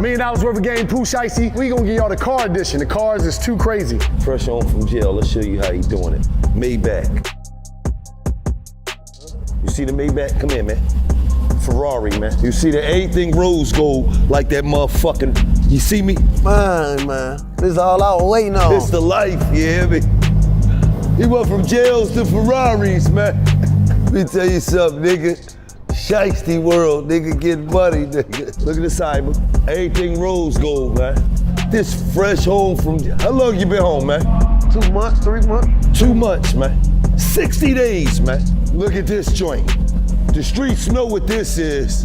$1 million worth of game, Pooh Shiesty. We gonna give y'all the car edition. The cars is too crazy. Fresh home from jail, let's show you how he doing it. Maybach. You see the Maybach? Come here, man. Ferrari, man. You see the everything rose gold like that motherfucking, you see me? Man. This is all I was waiting on. It's the life, you hear me? He went from jails to Ferraris, man. Let me tell you something, nigga. Shiesty world, nigga, getting money, nigga. Look at the Simon. Everything rose gold, man. This fresh home from, how long you been home, man? 2 months, 3 months? 2 months, man. 60 days, man. Look at this joint. The streets know what this is.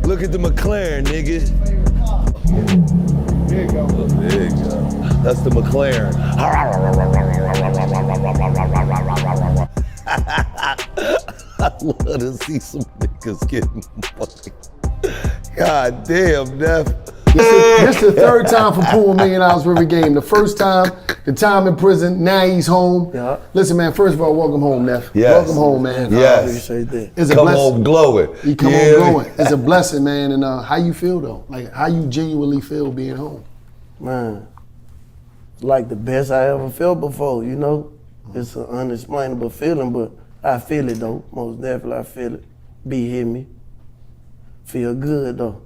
Look at the McLaren, nigga. There you go. There you go. That's the McLaren. I love to see some niggas getting money. God damn, Neff. This is the third time for Pooh $1 million worth of game. The first time, the time in prison, now he's home. Yeah. Listen, man, first of all, welcome home, Neff. Yes. Welcome home, man. Yes. It's a Come blessing. home glowing. You come home glowing. It's a blessing, man. And how you feel, though? Like, how you genuinely feel being home? Man, it's like the best I ever felt before, you know? It's an unexplainable feeling, but I feel it, though. Most definitely, I feel it. Be hear me. Feel good, though.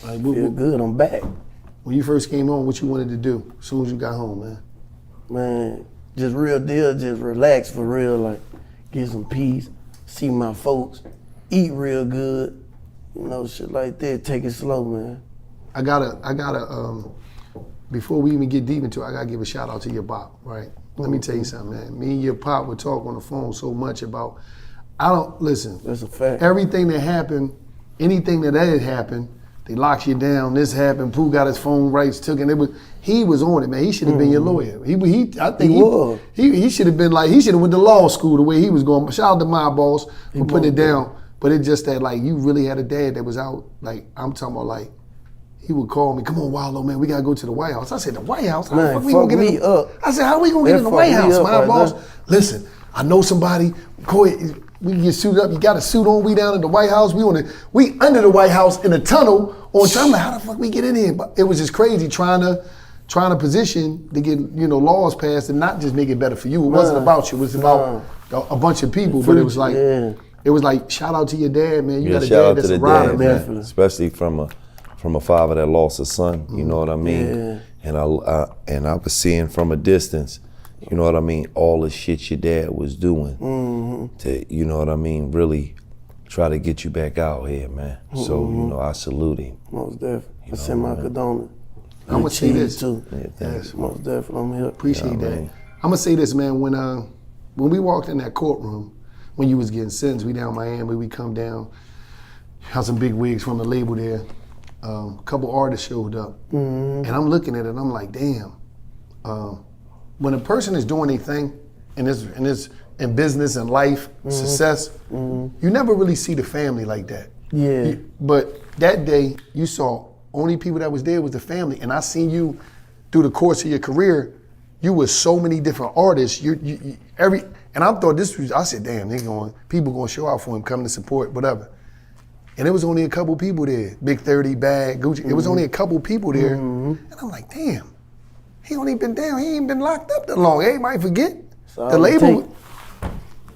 Like, Feel good, I'm back. When you first came home, what you wanted to do as soon as you got home, man? Man, just real deal, just relax for real, like get some peace, see my folks, eat real good, you know, shit like that, take it slow, man. I gotta, before we even get deep into it, I gotta give a shout out to your pop, right? Let me tell you something, man. Me and your pop would talk on the phone so much about, listen. That's a fact. Everything that happened, anything that had happened, they locked you down, this happened, Pooh got his phone rights took, and he was on it, man. He should have been your lawyer. I think he should have been like, he should have went to law school the way he was going. Shout out to my boss for putting it down. But it's just that, like, you really had a dad that was out, like, I'm talking about, like, he would call me, come on, Wallow, man, we gotta go to the White House. I said, the White House? How the fuck we gonna get in up. I said, how we gonna get in the White House, my boss? Listen, I know somebody, go ahead, we can get suited up, you got a suit on, we down at the White House, we under the White House in a tunnel on time. I'm like, how the fuck we get in here? But it was just crazy trying to position to get, you know, laws passed and not just make it better for you. It wasn't about you, it was about a bunch of people, but it was like, shout out to your dad, man. You got a dad that's a rider, man. Especially from a father that lost a son, you know what I mean? Yeah. And I was seeing from a distance, you know what I mean, all the shit your dad was doing to, you know what I mean, really try to get you back out here, man. So, you know, I salute him. Most definitely. I send my condolence. I'm gonna say this too. Yeah, yes, most definitely. I'm here. Appreciate that. I'm gonna say this, man. When we walked in that courtroom, when you was getting sentenced, we down Miami, we come down, had some big wigs from the label there. A couple artists showed up, and I'm looking at it, and I'm like, damn. When a person is doing a thing, in business and life, success, you never really see the family like that. Yeah. But that day, you saw only people that was there was the family, and I seen you through the course of your career. You were so many different artists. And I thought this was. I said, damn, people gonna show out for him, coming to support, whatever. And it was only a couple people there. Big 30, Bag, Gucci. It was only a couple people there, and I'm like, damn. He ain't been locked up that long. Everybody forget. The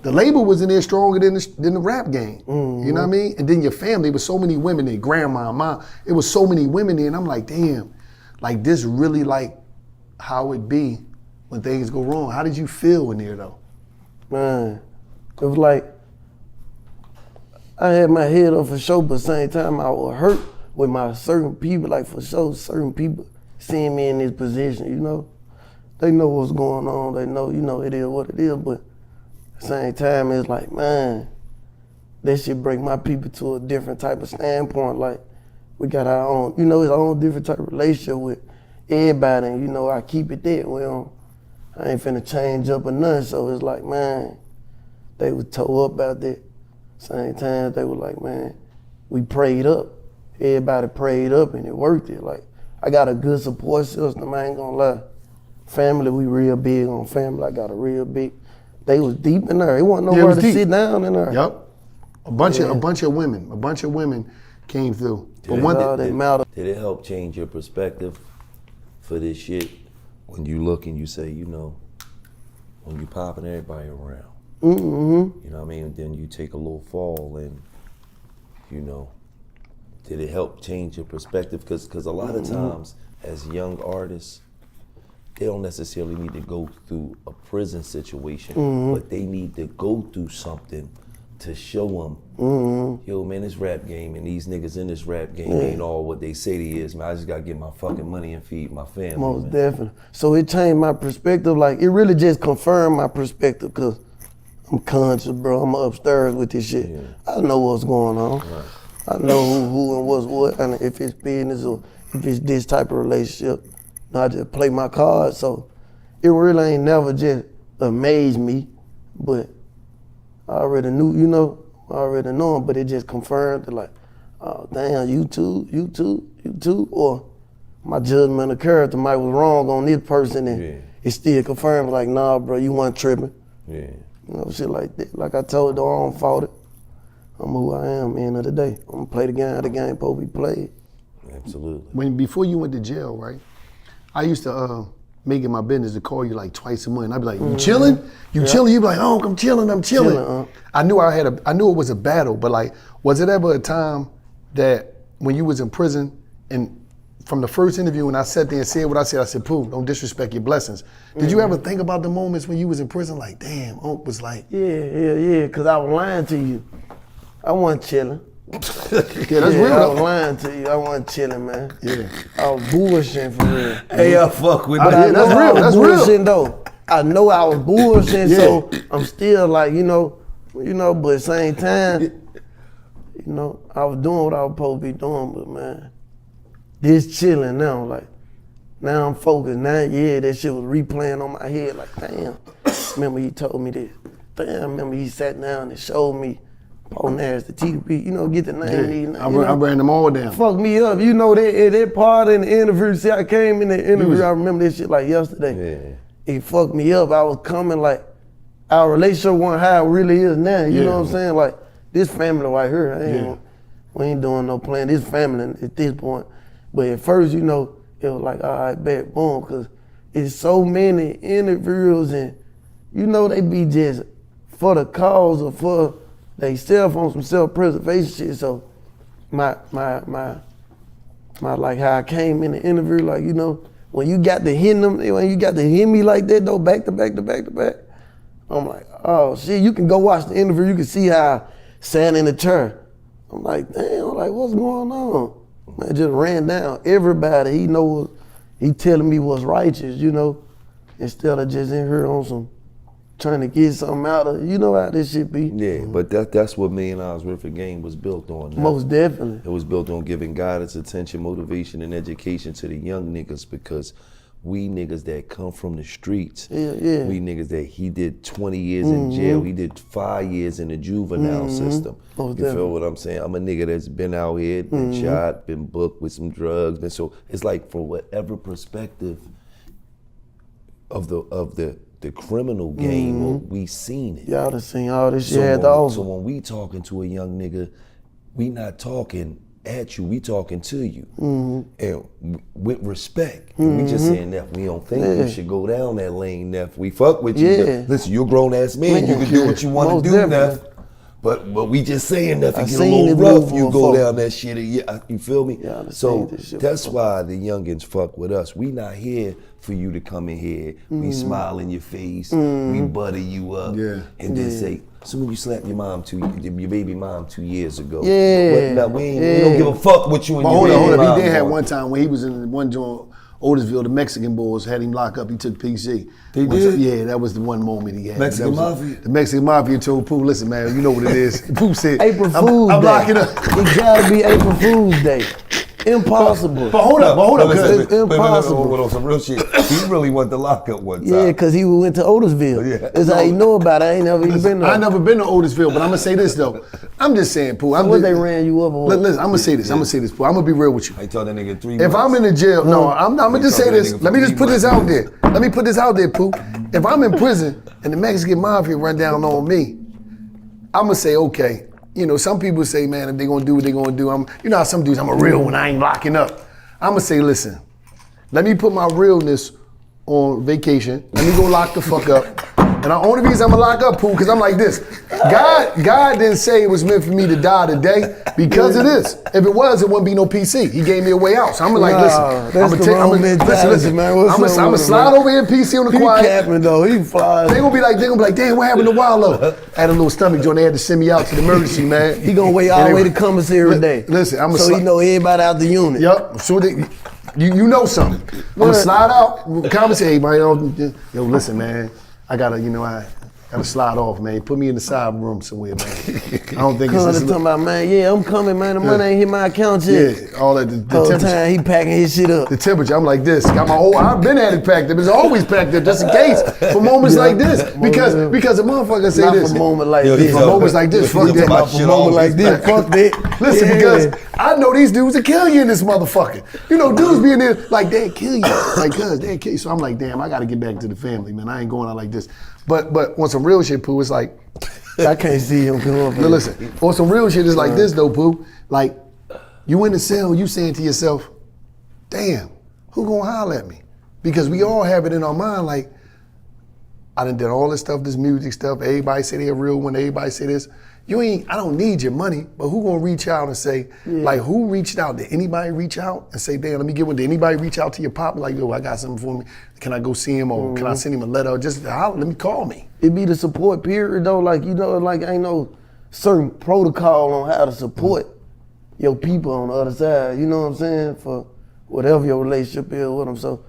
label was in there stronger than the rap game. You know what I mean? And then your family, there was so many women there, grandma, mom, it was so many women there, and I'm like, damn, like this really like how it be when things go wrong. How did you feel in there though? Man, it was like, I had my head up for sure, but at the same time I was hurt with my certain people, like for sure, certain people seeing me in this position, you know? They know what's going on, they know, you know, it is what it is, but at the same time, it's like, man, that shit break my people to a different type of standpoint. Like, we got our own, you know, it's our own different type of relationship with everybody, and you know, I keep it that way. I ain't finna change up or nothing, so it's like, man, they was tore up about that. Same time, they were like, man, we prayed up. Everybody prayed up, and it worked it. Like, I got a good support system, I ain't gonna lie. Family, we real big on family. I got a real big. They was deep in there. It wasn't nowhere to sit down in there. Yep. A bunch of women Came through. But one thing, did it help change your perspective for this shit when you look and you say, you know, when you popping everybody around, mm-hmm. you know what I mean? And then you take a little fall and, you know, did it help change your perspective? Because a lot of times as young artists, they don't necessarily need to go through a prison situation, but they need to go through something to show them, yo man, this rap game and these niggas in this rap game ain't all what they say they is, man. I just gotta get my fucking money and feed my family. Most man. definitely. So it changed my perspective. Like, it really just confirmed my perspective, because I'm conscious, bro. I'm upstairs with this shit. Yeah. I know what's going on. Right. I know who and what's what, and if it's business or if it's this type of relationship. I just play my cards. So it really ain't never just amazed me, but I already knew, you know, I already know him, but it just confirmed that, like, oh, damn, you too, or my judgment of character might was wrong on this person, and it still confirmed, like, nah, bro, you wasn't tripping. Yeah. You know, shit like that. Like I told you, I don't fault it. I'm who I am, end of the day. I'm gonna play the game supposed to be played. Absolutely. Before you went to jail, right? I used to make it my business to call you like twice a month. I'd be like, you chilling? You chilling? You'd be like, oh, I'm chilling. I knew I knew it was a battle, but like, was it ever a time that when you was in prison, and from the first interview when I sat there and said what I said, Pooh, don't disrespect your blessings. Did you ever think about the moments when you was in prison, like, damn, Unc was like. Yeah, because I was lying to you. I wasn't chilling. Yeah, that's real. I was lying to you. I wasn't chilling, man. Yeah. I was bullshitting for real. Hey, I fuck with But that. I know That's real, I was that's real. bullshitting though. I know I was bullshitting, so I'm still like, you know, but at the same time, you know, I was doing what I was supposed to be doing, but man, this chilling now, like, now I'm focused. Now, that shit was replaying on my head, like, damn, remember he told me this. Damn, remember he sat down and showed me Paul Nash, the TDP, you know, get the name. I ran them all down. Fuck me up. You know, that part in the interview, see, I came in the interview, I remember this shit like yesterday. Yeah. It fucked me up. I was coming like, our relationship wasn't how it really is now. You know what I'm saying? Like, this family right here, we ain't doing no plan. This family at this point. But at first, you know, it was like, all right, bet, boom, because it's so many interviews and, you know, they be just for the cause or for they self on some self-preservation shit. So my like how I came in the interview, like, you know, when you got to hit them, when you got to hit me like that though, back to back, I'm like, oh shit, you can go watch the interview, you can see how I sat in the chair. I'm like, damn, like what's going on? Man, just ran down everybody. He knows, he telling me what's righteous, you know, instead of just in here on some trying to get something out of, you know how this shit be. Yeah, but that's what $1 Million Worth of Game was built on. Most definitely. It was built on giving guidance, attention, motivation, and education to the young niggas, because we niggas that come from the streets, we niggas that he did 20 years in jail, he did 5 years in the juvenile system. Most you feel what I'm saying? I'm a nigga that's been out here, been shot, been booked with some drugs, and so it's like from whatever perspective of the criminal game, we seen it. Y'all done seen all this shit. So when we talking to a young nigga, we not talking at you, we talking to you. And with respect. And we just saying that we don't think you should go down that lane, Neff. We fuck with you. But listen, you're a grown ass man, you can do what you want to do, Neff. But we just saying that if you get a little rough, you go down that shit. You feel me? So that's why the youngins fuck with us. We not here for you to come in here, we smile in your face, we butter you up, and then say, so when you slapped your baby mom 2 years ago, we don't give a fuck what you and your baby mom. Hold on. He did have one time when he was in one joint, Otisville, the Mexican boys had him locked up. He took PC. They did? Yeah, that was the one moment he had. Mexican Mafia? The Mexican Mafia told Pooh, listen, man, you know what it is. Pooh said, April Fool's Day. I'm locking up. It gotta be April Fool's Day. Impossible. But hold up, It's impossible. Hold on, some real shit. He really went to lock up one time. Yeah, because he went to Otisville. Yeah. That's how you know about it. I ain't never even been there. I never been to Otisville, but I'm gonna say this though. I'm just saying, Pooh. What they ran you up on? Listen, I'm gonna say this. Pooh. I'm gonna be real with you. I told that nigga 3 If months. I'm in the jail, I'm gonna just say this. Let me just put this out there. Let me put this out there, Pooh. If I'm in prison and the Mexican Mafia run down on me, I'm gonna say, okay, you know, some people say, man, if they gonna do what they gonna do, you know how some dudes, I'm a real one, I ain't locking up. I'm gonna say, listen, let me put my realness on vacation. Let me go lock the fuck up. And the only reason I'm gonna lock up, Pooh, because I'm like this. God didn't say it was meant for me to die today because of this. If it was, it wouldn't be no PC. He gave me a way out. So I'm like, listen, I'm gonna slide over here, PC on the quiet. He capping though, he flies. They gonna be like, damn, what happened to Wallow? I had a little stomach joint. They had to send me out to the emergency, man. He gonna wait all the way to commissary today. Listen, so he know everybody out the unit. Yup. So you know something. I'm gonna slide out, commissary, man. Yo, listen, man. I gotta slide off, man. Put me in the side room somewhere, man. I don't think it's talking about, man, yeah, I'm coming, man. The money ain't hit my account yet. Yeah, all that, the temperature. Time he packing his shit up. The temperature, I'm like this. I've been at it packed up. It's always packed up just in case for moments like this. Because a motherfucker say not this. For moments like this. For moments like this, fuck that. For moments like this, fuck that. Listen, because I know these dudes will kill you in this motherfucker. You know, dudes being there, like, they'll kill you. Like, cuz, they'll kill you. So I'm like, damn, I gotta get back to the family, man. I ain't going out like this. But on some real shit, Pooh, it's like, I can't see him come up. Listen, on some real shit, it's like this though, Pooh. Like, you in the cell, you saying to yourself, damn, who gonna holler at me? Because we all have it in our mind, like, I done did all this stuff, this music stuff, everybody say they're a real one, everybody say this. I don't need your money, but who gonna reach out and say, like, who reached out? Did anybody reach out and say, damn, let me get one? Did anybody reach out to your pop? Like, yo, I got something for me. Can I go see him or can I send him a letter? Or just holler, let me call me. It be the support period though, like, you know, like ain't no certain protocol on how to support your people on the other side, you know what I'm saying? For whatever your relationship is with them. So,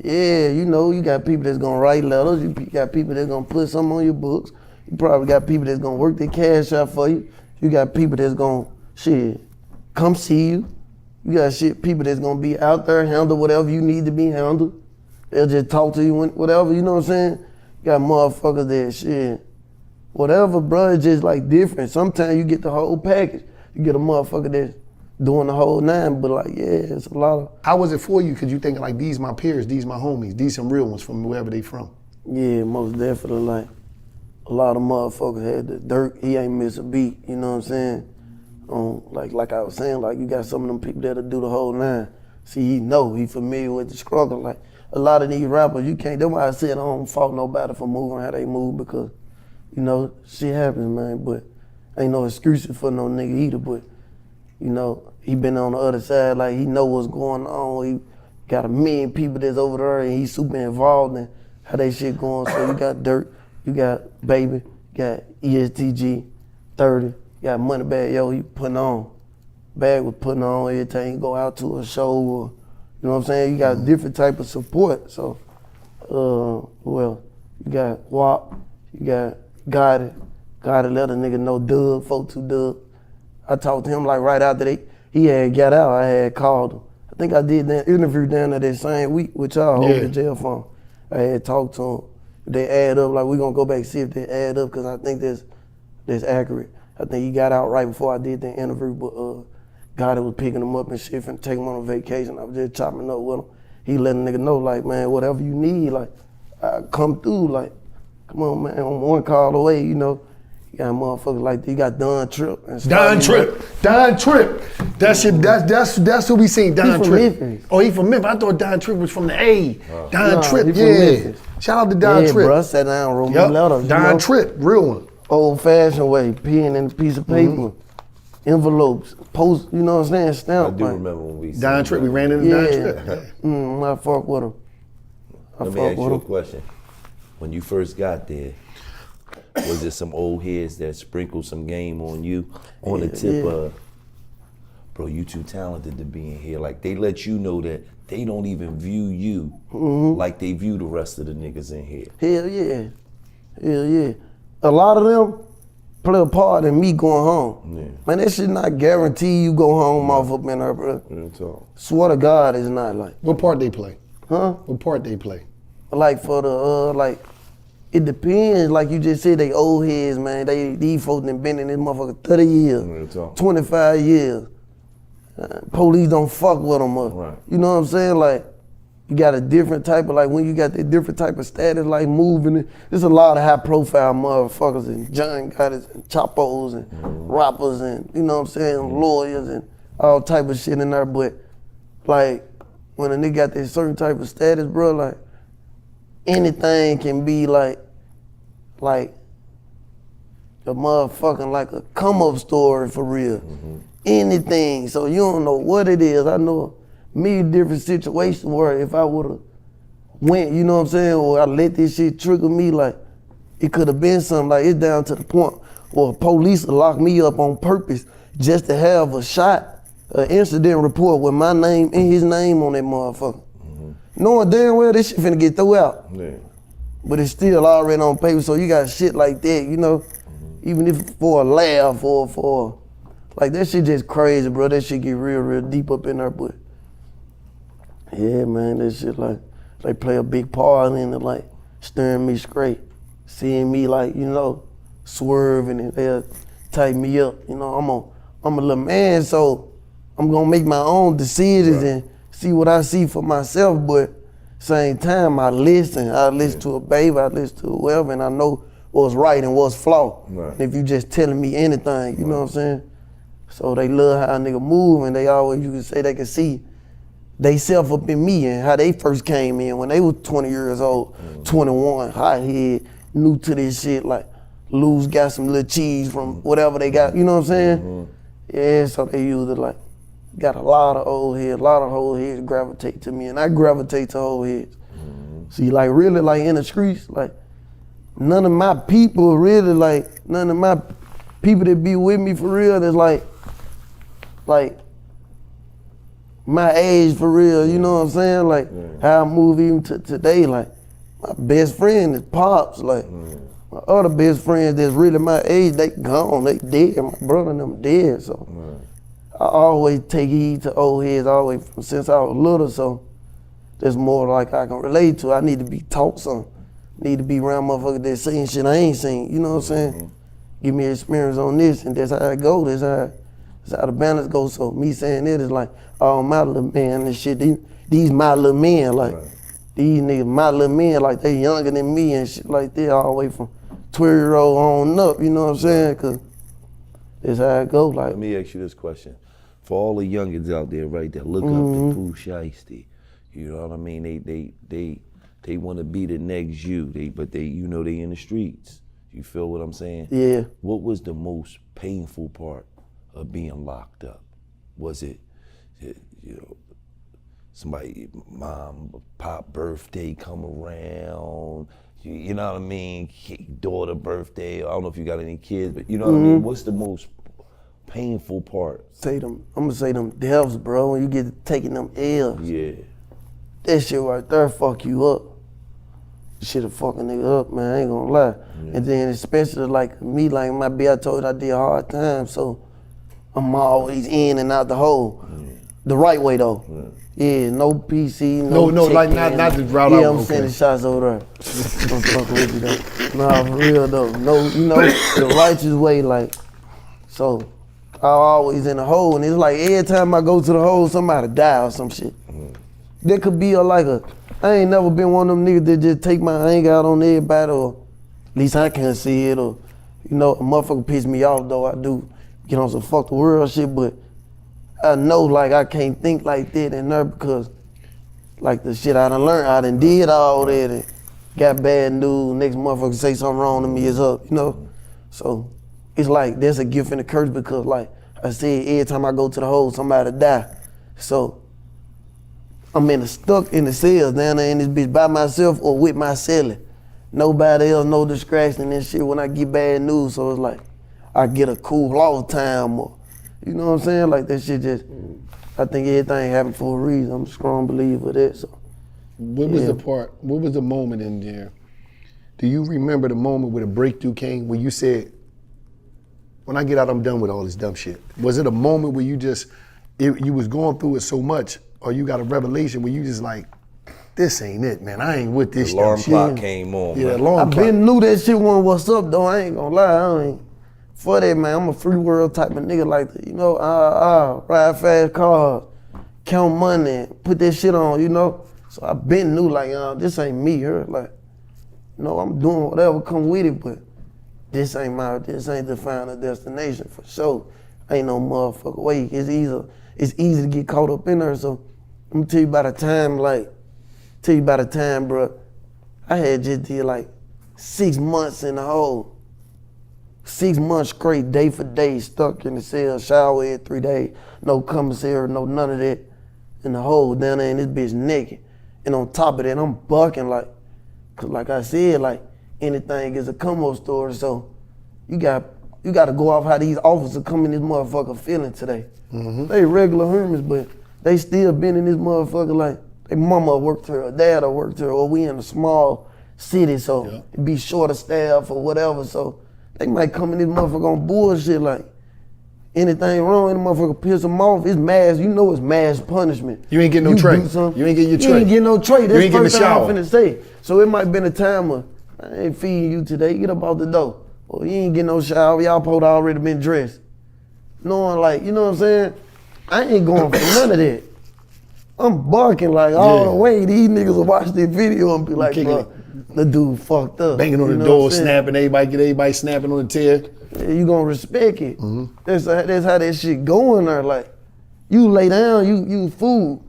yeah, you know, you got people that's gonna write letters, you got people that's gonna put something on your books. You probably got people that's gonna work their cash out for you. You got people that's gonna, come see you. You got people that's gonna be out there, handle whatever you need to be handled. They'll just talk to you, whatever, you know what I'm saying? You got motherfuckers that whatever, bro, it's just like different. Sometimes you get the whole package. You get a motherfucker that's doing the whole nine, but like, yeah, it's a lot of. How was it for you? Cause you think like, these my peers, these my homies, these some real ones from wherever they from. Yeah, most definitely, like. A lot of motherfuckers had the dirt. He ain't miss a beat, you know what I'm saying? Like I was saying, like you got some of them people that'll do the whole nine. See, he familiar with the struggle. Like a lot of these rappers, you can't, that's why I said I don't fault nobody for moving how they move because, you know, shit happens, man, but ain't no excuses for no nigga either, but, you know, he been on the other side, like he know what's going on. He got a million people that's over there and he's super involved in how they shit going, so you got dirt. You got Baby, you got ESTG, 30, you got Moneybag, yo, he putting on. Bag was putting on every time you go out to a show or, you know what I'm saying? You got different type of support. So, you got WAP, you got Gotti let a nigga know Dub, 42 Dub. I talked to him like right after he had got out, I had called him. I think I did that interview down there that same week with y'all over the jail phone. I had talked to him. They add up, like we gonna go back and see if they add up, cause I think that's accurate. I think he got out right before I did the interview, but Gotti was picking him up and shit and taking him on a vacation. I was just chopping up with him. He letting nigga know, like, man, whatever you need, like, I come through, like, come on, man, I'm one call away, you know. You got motherfuckers like that. You got Don Tripp and stuff. Don Tripp. That's who we seen, Don Tripp. Memphis. Oh, he from Memphis. I thought Don Tripp was from the A. Don Tripp, yeah. Shout out to Don Tripp. Bro, I sat down, wrote me letters. Don Tripp, real one. Old fashioned way, pen and a piece of paper, envelopes, post, you know what I'm saying, stamp. I do remember when we Don Tripp, we ran into Don Tripp. I fuck with him. Let me ask you a question. When you first got there, was there some old heads that sprinkled some game on you on the tip of, bro, you too talented to be in here? Like they let you know that they don't even view you like they view the rest of the niggas in here. Hell yeah. A lot of them play a part in me going home. Yeah. Man, that shit not guarantee you go home off up in there, bro. Swear to God, it's not like. What part they play? Huh? What part they play? Like for the, it depends, like you just said, they old heads, man. These folks done been in this motherfucker 30 years, 25 years. Police don't fuck with them. Right. You know what I'm saying? Like, you got a different type of, like when you got that different type of status, like moving, there's a lot of high profile motherfuckers and John Goddess and Chapos and rappers and, you know what I'm saying, lawyers and all type of shit in there. But like when a nigga got that certain type of status, bro, like anything can be like a motherfucking like a come up story for real. Anything. So you don't know what it is. I know me different situations where if I would've went, you know what I'm saying, or I let this shit trigger me, like it could have been something. Like it's down to the point where police will lock me up on purpose just to have a shot, an incident report with my name and his name on that motherfucker. Knowing damn well this shit finna get thrown out. Yeah. But it's still already on paper, so you got shit like that, you know, even if for a laugh or for, like that shit just crazy, bro. That shit get real, real deep up in there, but yeah, man, that shit like play a big part in it, like steering me straight, seeing me like, you know, swerving and they'll tighten me up. You know, I'm a little man, so I'm gonna make my own decisions and see what I see for myself, but same time I listen to a baby, I listen to whoever, and I know what's right and what's flawed. And if you just telling me anything, you know what I'm saying? So they love how a nigga move, and they always, you can say they can see they self up in me and how they first came in when they was 20 years old, 21, hot head, new to this shit, like Lou's got some little cheese from whatever they got, you know what I'm saying? Yeah, so they usually like, got a lot of old heads gravitate to me, and I gravitate to old heads. See, like really like in the streets, like none of my people really like, none of my people that be with me for real that's like my age for real, you know what I'm saying? Like how I move even to today, like my best friend is Pops, like my other best friends that's really my age, they gone, they dead, my brother and them dead, so I always take heed to old heads always since I was little, so that's more like I can relate to. I need to be taught something, need to be around motherfuckers that seen shit I ain't seen, you know what I'm saying? Give me experience on this, and that's how it go, that's how the balance goes. So me saying it is like, oh, my little man and shit, these my little men, like, these niggas my little men, like they younger than me and shit like that, all the way from 12-year-old on up, you know what I'm saying? Cause that's how it go. Like, let me ask you this question. For all the youngins out there, right, that look up to Pooh Shiesty, you know what I mean? They want to be the next you, but they, you know, they in the streets. You feel what I'm saying? Yeah. What was the most painful part of being locked up? Was it, you know, somebody, mom, pop birthday come around, you know what I mean? Daughter birthday, I don't know if you got any kids, but you know what I mean? What's the most painful part? I'm gonna say them deaths, bro, when you get to taking them L's. Yeah. That shit right there fuck you up. Shit'll fuck a nigga up, man, I ain't gonna lie. And then especially like me, like my B, I told you I did a hard time, so I'm always in and out the hole. The right way though. Yeah, no PC, no like not the route. Yeah, I'm sending shots over there. I'm fucking with you though. Nah, for real though. No, you know, the righteous way, like, so I always in the hole, and it's like every time I go to the hole, somebody die or some shit. There could be I ain't never been one of them niggas that just take my anger out on everybody, or at least I can't see it, or, you know, a motherfucker piss me off though, I do get on some fuck the world shit, but I know like I can't think like that in there because like the shit I done learned, I done did all that and got bad news, next motherfucker say something wrong to me, it's up, you know? So it's like there's a gift and a curse because like I said, every time I go to the hole, somebody die. So I'm stuck in the cells down there in this bitch by myself or with my cellie. Nobody else, no distraction and shit when I get bad news. So it's like I get a cool off time or, you know what I'm saying? Like that shit just, I think everything happened for a reason. I'm a strong believer of that. So what was the moment in there? Do you remember the moment where the breakthrough came where you said, when I get out, I'm done with all this dumb shit? Was it a moment where you was going through it so much, or you got a revelation where you just like, this ain't it, man. I ain't with this shit. Alarm clock came on. Yeah, alarm clock. I been knew that shit wasn't what's up though. I ain't gonna lie. I ain't for that, man. I'm a free world type of nigga like that. You know, ride fast cars, count money, put that shit on. You know, So I been knew like, this ain't me here. Like, no, I'm doing whatever come with it, but this ain't the final destination for sure. Ain't no motherfucker way. It's easy to get caught up in there. So I'm gonna tell you by the time, bro, I had just did like 6 months in the hole. 6 months straight, day for day, stuck in the cell, shower every 3 days, no commissary, no none of that. In the hole down there, and this bitch naked. And on top of that, I'm bucking like, cause like I said, like anything is a come-up story. So you got to go off how these officers come in this motherfucker feeling today. They regular humans, but they still been in this motherfucker like their mama worked here, or dad worked here, or we in a small city, so it be short of staff or whatever. So they might come in this motherfucker on bullshit like anything wrong, and the motherfucker piss them off. It's mass, you know it's mass punishment. You ain't getting no tray. You ain't getting your tray. You ain't getting no tray. That's you ain't getting the first thing shower. I'm finna say. So it might been a time of, I ain't feeding you today, get up out the door. Or you ain't getting no shower, y'all supposed to already been dressed. Knowing like, you know what I'm saying? I ain't going for none of that. I'm barking like all the way. These niggas will watch this video and be like, bro, the dude fucked up. Banging on the door, snapping, everybody snapping on the tail. Yeah, you gonna respect it. That's how that shit going there. Like, you lay down, you fool.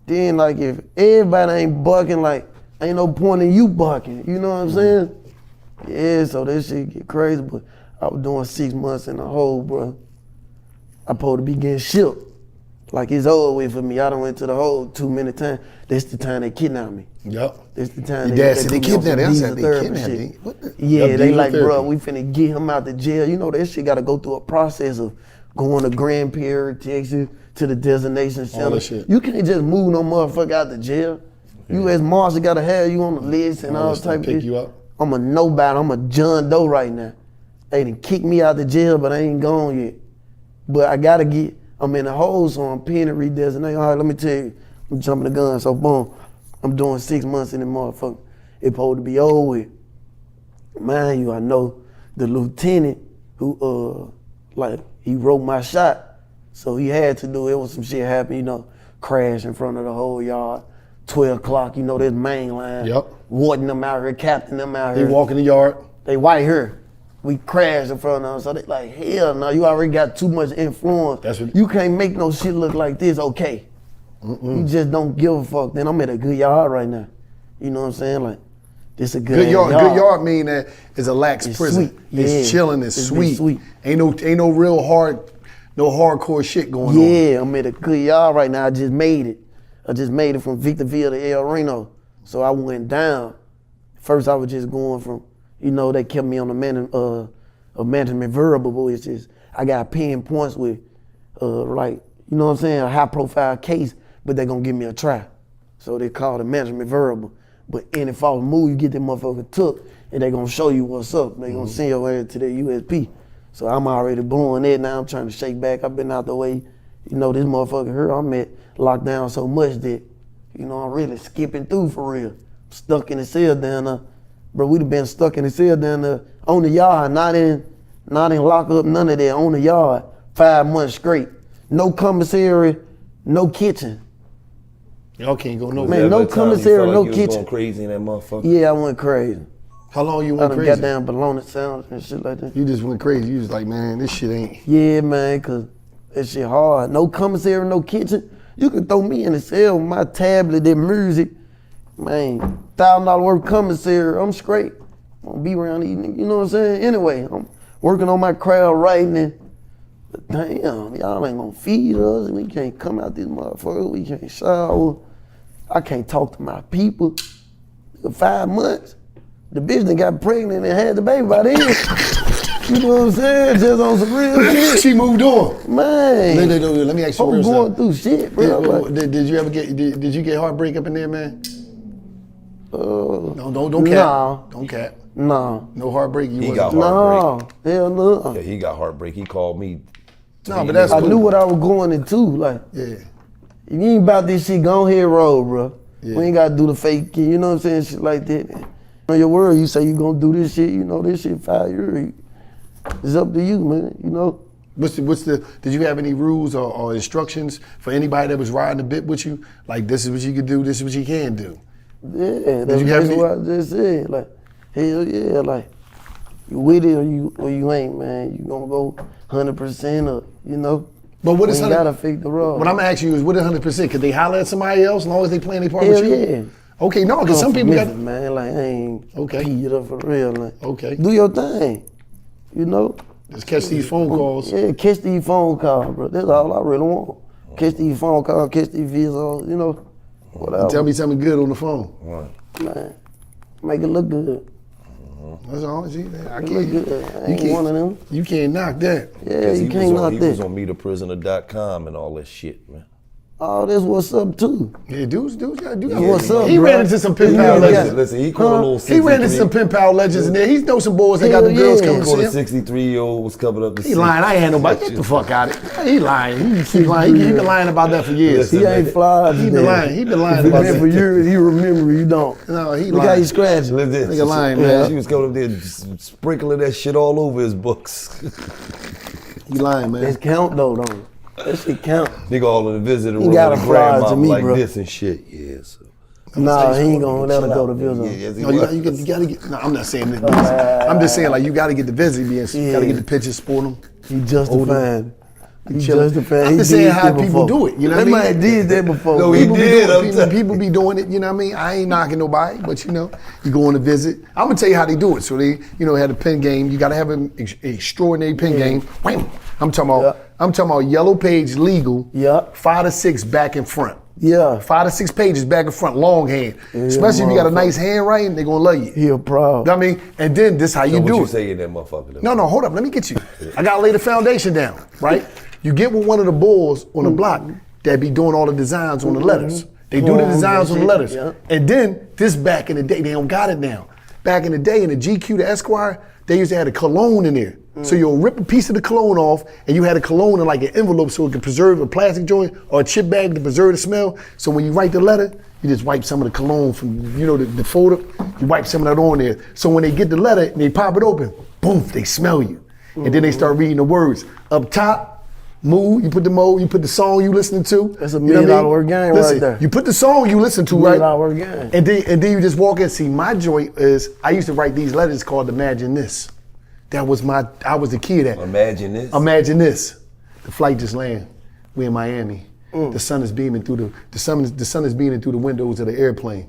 Then like if everybody ain't bucking, like ain't no point in you bucking. You know what I'm saying? Yeah, so that shit get crazy. But I was doing 6 months in the hole, bro. I supposed to be getting shipped. Like it's over with for me. I done went to the hole too many times. That's the time they kidnapped me. Yup. That's the time Your dad said they kidnapped him. I said they kidnapped him. Yeah, they like, bro, we finna get him out the jail. You know, that shit gotta go through a process of going to Grand Prairie, Texas, to the destination center. All that shit. You can't just move no motherfucker out the jail. You as Marshall gotta have you on the list and all type of pick shit. you up. I'm a nobody. I'm a John Doe right now. They done kicked me out the jail, but I ain't gone yet. But I gotta get, I'm in the hole, so I'm penny redesignation. All right, let me tell you, I'm jumping the gun, so boom. I'm doing 6 months in the motherfucker. It supposed to be over with. Mind you, I know the lieutenant who, like, he wrote my shot, so he had to do it. It was some shit happen, you know, crash in front of the whole yard. 12 o'clock, you know, there's main line. Yep. Warden them out here, captain them out here. They walk in the yard. They white here. We crashed in front of them, so they like, hell no, you already got too much influence. That's what, you can't make no shit look like this, okay. You just don't give a fuck. Then I'm at a good yard right now. You know what I'm saying? Like, this a good yard. Good yard mean that it's a lax prison. Sweet. It's chilling, it's sweet. Ain't no real hardcore shit going on. Yeah, I'm at a good yard right now. I just made it from Victorville to El Reno. So I went down. First I was just going from, you know, they kept me on a management variable, which is I got 10 points with like, you know what I'm saying, a high profile case, but they gonna give me a try. So they call it management variable. But any false move, you get that motherfucker took, and they gonna show you what's up. They gonna send your ass to the USP. So I'm already blowing it now. I'm trying to shake back. I've been out the way. You know, this motherfucker here, I'm at locked down so much that, you know, I'm really skipping through for real. Stuck in the cell down there. Bro, we'd have been stuck in the cell down there on the yard, not in lock up, none of that, on the yard, 5 months straight. No commissary, no kitchen. Y'all can't go nowhere. Man, no commissary, no you kitchen. Was going crazy in that motherfucker. Yeah, I went crazy. How long you went crazy? I done got down bologna sounds and shit like that. You just went crazy. You was like, man, this shit ain't. Yeah, man, cause that shit hard. No commissary, no kitchen. You can throw me in the cell with my tablet, that music. Man, $1,000 worth of commissary, I'm straight. I'm gonna be around eating, you know what I'm saying? Anyway, I'm working on my crowd writing and damn, y'all ain't gonna feed us. We can't come out this motherfucker. We can't shower. I can't talk to my people. 5 months. The bitch done got pregnant and had the baby by then. You know what I'm saying? Just on some real shit. She moved on. Man. Let me ask you I'm real going something. through shit, bro. Did you ever did you get heartbreak up in there, man? No, don't cap. Nah. Don't cap. No. No heartbreak. He got No. heartbreak. Hell no. Yeah, he got heartbreak. He called me. No, but that's I cool. knew what I was going into. Like, Yeah. if you ain't about this shit, go ahead roll, bro. Yeah. We ain't gotta do the fake, you know what I'm saying? Shit like that. On your word, you say you gonna do this shit, you know this shit 5 years. It's up to you, man, you know? Did you have any rules or instructions for anybody that was riding the bit with you? Like, this is what you can do, this is what you can do. Yeah, that's what I just said. Like, hell yeah, like, you with it or you ain't, man. You gonna go 100% or, you know. But what is 100%? You gotta fake the role. What I'm asking you is, what is 100%? Could they holler at somebody else as long as they playing their part with you? Yeah. Okay, no, because some people got... Man, like, I ain't Okay. peed up for real. Like, Okay. do your thing, you know. Just catch these phone calls. Yeah, catch these phone calls, bro. That's all I really want. Catch these phone calls, catch these videos, you know, whatever. Tell me something good on the phone. Right. Man, make it look good. That's all. See, I Look can't. good. I ain't one of them. You can't knock that. Yeah, you can't knock He that. was on MeThePrisoner.com and all that shit, man. Oh, that's what's up too. Yeah, dudes got do. What's up, He bro? ran into some pen Yeah, pal yeah. legends. Listen, he called a little 63. He ran into some pen pal legends in there. He knows some boys that got the Hell girls yeah. coming He to called see a him. 63-year-old was coming up to see He lying. I ain't had nobody. Get the fuck out of it. He lying. He keep lying. He been lying about that for years. He ain't fly. He been lying. He been lying He about remember that. you. He remember you don't. No, he Look how lying. you scratching. Nigga lying, Yeah, man. she was coming up there just sprinkling that shit all over his books. He lying, man. That's count though, don't it? That shit count. Nigga all in the visitor He room gotta with a fly to grandma me, like bro. this and shit. Yeah, so. Nah, he ain't gonna let her go to visit. Yes, he No, was. you gotta get. No, I'm not saying that. I'm just saying like you gotta get the visit. You gotta get the pictures, sport them. He justified. He chillin'. justified. I'm He just did saying that how people before. do it. You know what I That mean? man did that before. No, he People be did, I'm doing it. telling People be doing it. You know what I mean? I ain't knocking nobody, but you know, you go on a visit. I'm gonna tell you how they do it. So they, had a pen game. You gotta have an extraordinary pen game. Wham! I'm talking about yellow page legal. Yeah. 5 to 6 back and front. Yeah. 5 to 6 pages back and front, long hand. Especially if you got a nice handwriting, they gonna love you. He a pro. You know what I mean? And then this how you What do you it. say in that motherfucker? No, hold up. Let me get you. I gotta lay the foundation down, right? You get with one of the boys on the block that be doing all the designs on the letters. They do the designs on the letters. Yeah. And then this back in the day, they don't got it now. Back in the day, in the GQ, the Esquire, they used to have a cologne in there. So you'll rip a piece of the cologne off, and you had a cologne in like an envelope so it could preserve a plastic joint or a chip bag to preserve the smell. So when you write the letter, you just wipe some of the cologne from, the folder, you wipe some of that on there. So when they get the letter and they pop it open, boom, they smell you. And then they start reading the words. Up top, mood, you put the song you listening to. That's a You know what I mean? $1 million game Listen, right there. You put the song you listen to, right? $1 million game. And then you just walk in. See, my joint is, I used to write these letters called Imagine This. I was the kid that. Imagine this. Imagine this. The flight just landed. We in Miami. The sun is beaming through the sun is beaming through the windows of the airplane.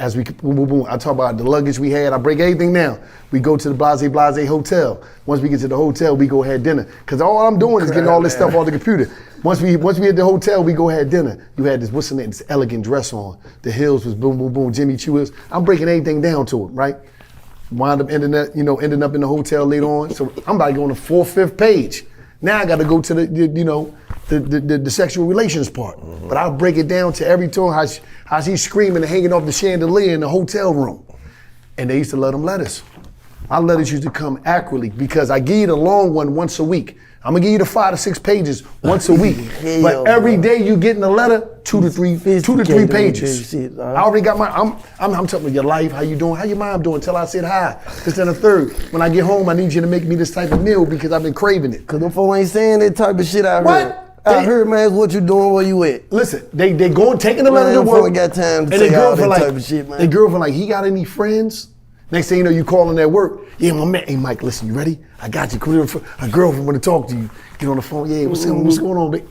As we boom, boom, boom. I talk about the luggage we had. I break everything down. We go to the Blase hotel. Once we get to the hotel, we go have dinner. Cause all I'm doing is getting all this stuff off the computer. Once we at the hotel, we go have dinner. You had this elegant dress on. The heels was boom, boom, boom. Jimmy Choo heels. I'm breaking everything down to it, right? Wind up ending up in the hotel later on. So I'm about to go on the 4th, 5th page. Now I got to go to the sexual relations part. But I'll break it down to every tone, how she's screaming and hanging off the chandelier in the hotel room. And they used to let them letters. Our letters used to come accurately because I give you the long one once a week. I'm gonna give you the 5 to 6 pages once a week. But every day you getting a letter, 2 to 3 pages. I already got I'm talking about your life, how you doing, how your mom doing, till I said hi. This, then a third. When I get home, I need you to make me this type of meal because I've been craving it. Cause them folks ain't saying that type of shit I heard. What? I heard, man, what you doing, where you at? Listen, they going taking the letter to Man, work. folk got time to and say they all that like, type of shit, man. They girlfriend like, he got any friends? Next thing you know, you calling at work. Yeah, my man. Hey, Mike, listen, you ready? I got you. Come here. A girlfriend want to talk to you. Get on the phone. Yeah, what's going on, babe?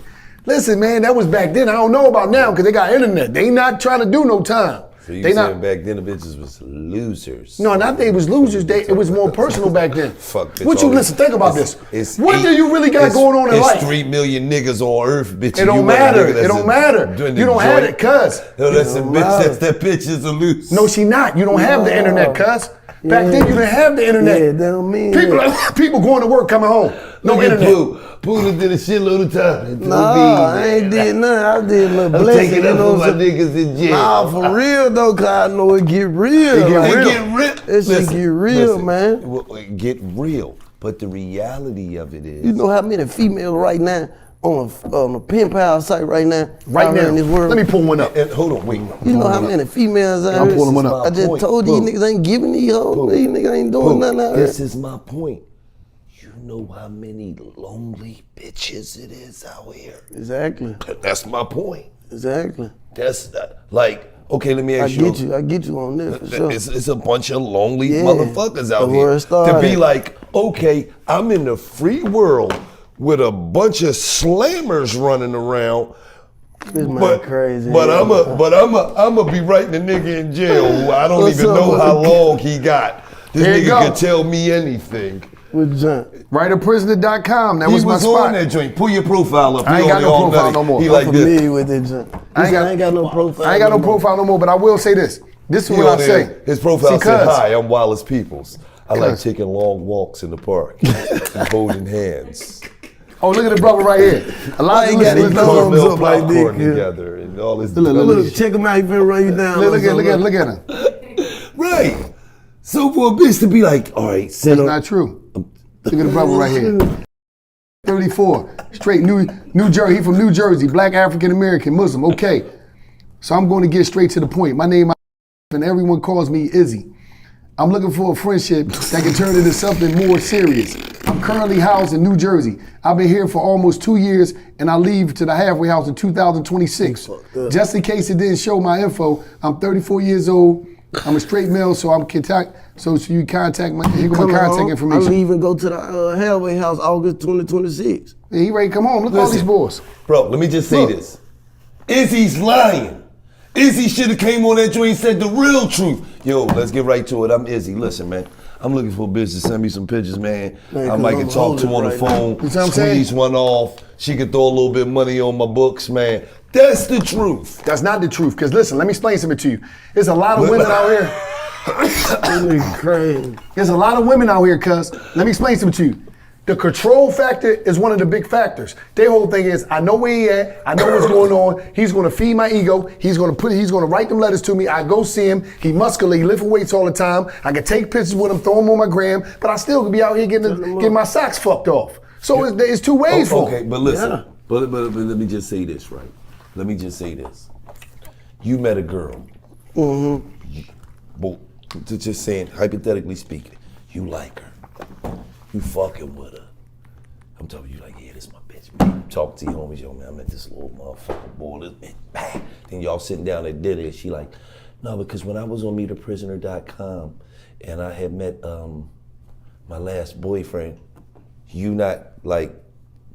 Listen, man, that was back then. I don't know about now because they got internet. They not trying to do no time. So you they saying back then the bitches was losers? No, not they was losers. It was more personal back then. Fuck, bitch. What you listen? Think about this. What do you really got going on in life? It's 3 million niggas on earth, bitch. It don't matter. It don't matter. You don't have it, cuz. No, that's a bitch. That bitch is a loser. No, she not. You don't have the internet, cuz. Back then, you didn't have the internet. Yeah, that don't mean people going to work, coming home. No internet. Pooh did a shitload of time. Nah, I ain't did nothing. I did a little I'm bit. taking up for my niggas in jail. Nah, for real though, cause I know it get real. It get real. That shit get real, man. Get real. But the reality of it is, You know how many females right now on a pen pal site right now? Right out now. here in this world. Let me pull one up. and hold on, wait. You know how many females out I'm here? pulling one up. I just told these niggas ain't giving these hoes. These niggas ain't doing nothing out here. This is my point. you know how many lonely bitches it is out here? Exactly. That's my point. Exactly. That's like, okay, let me ask you. I get you on this for sure. It's a bunch of lonely motherfuckers out where here it started. to be like, okay, I'm in the free world with a bunch of slammers running around. This man crazy. But I'm a be writing the nigga in jail who I don't even know how long he got. This nigga can tell me anything. With John. WriterPrisoner.com. That was my spot. He was on that joint. Pull your profile up. I ain't got no profile no more. He I'm like familiar this. with it, John. I ain't got no profile. I ain't got no profile no more, but I will say this. This is what I say. His profile said, "Hi, I'm Wallace Peoples. I like taking long walks in the park and holding hands. Oh, look at the brother right here. A lot of got his thumbs up like popcorn this. together and all this. Look, check him out. He finna run you down. Look at him. Right. So for a bitch to be like, all right, That's not true. Look at the brother right here. 34, straight New Jersey. He from New Jersey, black African American Muslim. Okay, so I'm going to get straight to the point. My name and everyone calls me Izzy. I'm looking for a friendship that can turn into something more serious. I'm currently housed in New Jersey. I've been here for almost 2 years, and I leave to the halfway house in 2026. Just in case it didn't show my info, I'm 34 years old. I'm a straight male, so I'm contact. So you contact my contact information. I leave and go to the halfway house August 2026. Yeah, he ready to come home. Look at all these boys. Bro, let me just say this. Izzy's lying. Izzy should have came on that joint and said the real truth. Yo, let's get right to it. I'm Izzy. Listen, man. I'm looking for a bitch to send me some pictures, man. I might can talk to on the phone, You know what I'm saying? squeeze one off. She could throw a little bit of money on my books, man. That's the truth. That's not the truth. Because listen, let me explain something to you. There's a lot of women out here. Crazy. There's a lot of women out here, cuz. Let me explain something to you. The control factor is one of the big factors. Their whole thing is, I know where he at, I know what's going on, he's gonna feed my ego, he's gonna write them letters to me, I go see him, he muscular, he lifting weights all the time, I can take pictures with him, throw them on my gram, but I still could be out here getting my socks fucked off. So it's two ways for him. Okay, but listen, but let me just say this, right? Let me just say this. You met a girl. Well, just saying, hypothetically speaking, you like her. You fucking with her. I'm telling you, like, yeah, this my bitch, man. Talk to your homies, yo, man, I met this little motherfucker, boy, this bitch, bang. Then y'all sitting down at dinner, and she like, no, because when I was on MeetAPrisoner.com and I had met my last boyfriend, you not, like,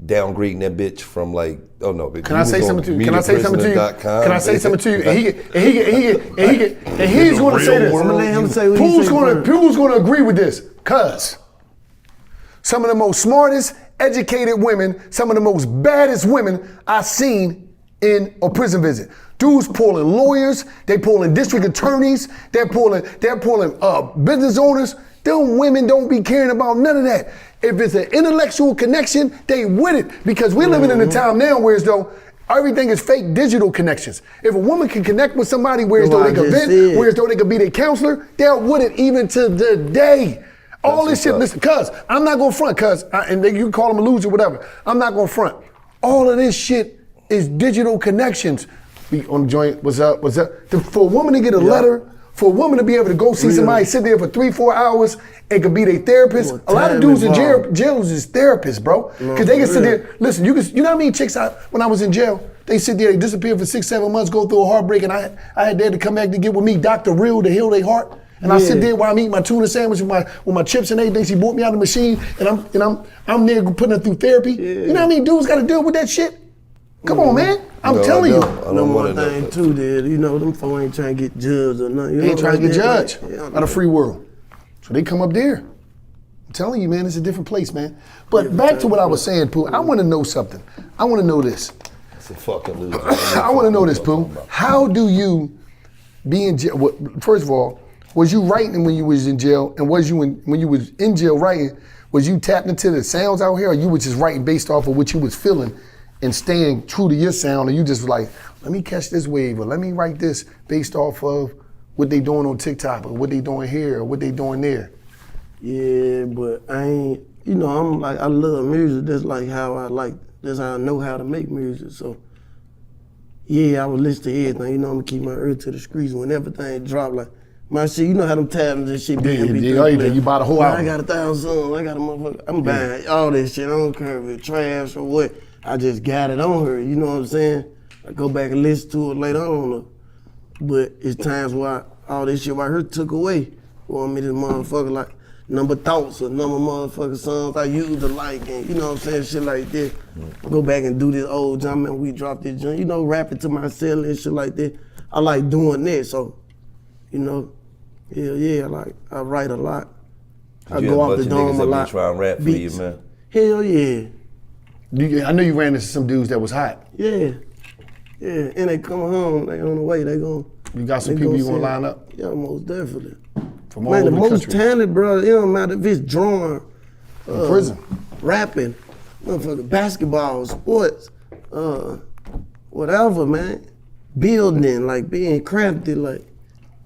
downgrading that bitch from like, oh no, bitch. Can I say something to you? Can I say something to you? Can I say something to you? And he's going to say this. I'm gonna let him say what he said. Pooh's going to agree with this, cuz some of the most smartest, educated women, some of the most baddest women I've seen in a prison visit. Dudes pulling lawyers, they pulling district attorneys, they're pulling business owners. Them women don't be caring about none of that. If it's an intellectual connection, they with it. Because we're living in a time now where as though everything is fake digital connections. If a woman can connect with somebody where as though they can vent, where as though they can be their counselor, they're with it even to the day. All this shit, listen, cuz, I'm not gonna front, cuz, and you can call them a loser, whatever. I'm not gonna front. All of this shit is digital connections. Be on the joint, what's up? For a woman to get a letter, for a woman to be able to go see somebody, sit there for 3-4 hours, and could be their therapist. A lot of dudes in jail is therapists, bro. Because they can sit there, listen, you know how many chicks when I was in jail, they sit there, they disappear for 6-7 months, go through a heartbreak, and I had to come back to get with me, Dr. Real, to heal their heart. And I sit there while I'm eating my tuna sandwich with my chips and everything. She brought me out of the machine, and I'm there putting her through therapy. You know how many dudes got to deal with that shit? Come on, man. I'm telling you. I know one thing too, dude. You know, them folks ain't trying to get judged or nothing. They ain't trying to get judged out of free world. So they come up there. I'm telling you, man, it's a different place, man. But back to what I was saying, Pooh, I want to know something. I want to know this. It's a fucking loser. I want to know this, Pooh. How do you be in jail? Well, first of all, was you writing when you was in jail? And was you when you was in jail writing, was you tapped into the sounds out here, or you was just writing based off of what you was feeling and staying true to your sound, and you just like, let me catch this wave, or let me write this based off of what they doing on TikTok, or what they doing here, or what they doing there? Yeah, but I ain't, you know, I'm like, I love music. That's like that's how I know how to make music. So yeah, I would listen to everything. You know, I'm gonna keep my ear to the streets when everything drop. Like My shit, you know how them tablets and shit be. You buy the whole album. I got 1,000 songs. I got a motherfucker. I'm buying all this shit. I don't care if it's trash or what. I just got it on her. You know what I'm saying? I go back and listen to it later on. But it's times where all this shit right here took away. Want me this motherfucker like number thoughts or number motherfucking songs I used to like, and you know what I'm saying, shit like that. Go back and do this old jump, and we dropped this jump, you know, rapping to myself and shit like that. I like doing that, so, you know, yeah, I write a lot. I go off the dome a lot. Try and rap for you, man. Hell yeah. I know you ran into some dudes that was hot. Yeah, and they come home, they on the way, they gon'. You got some people you gonna line up? Yeah, most definitely. From all over the most country. talented, bro, it don't matter if it's drawing, prison, rapping, motherfucking basketball, sports, whatever, man. Building, like being crafty, like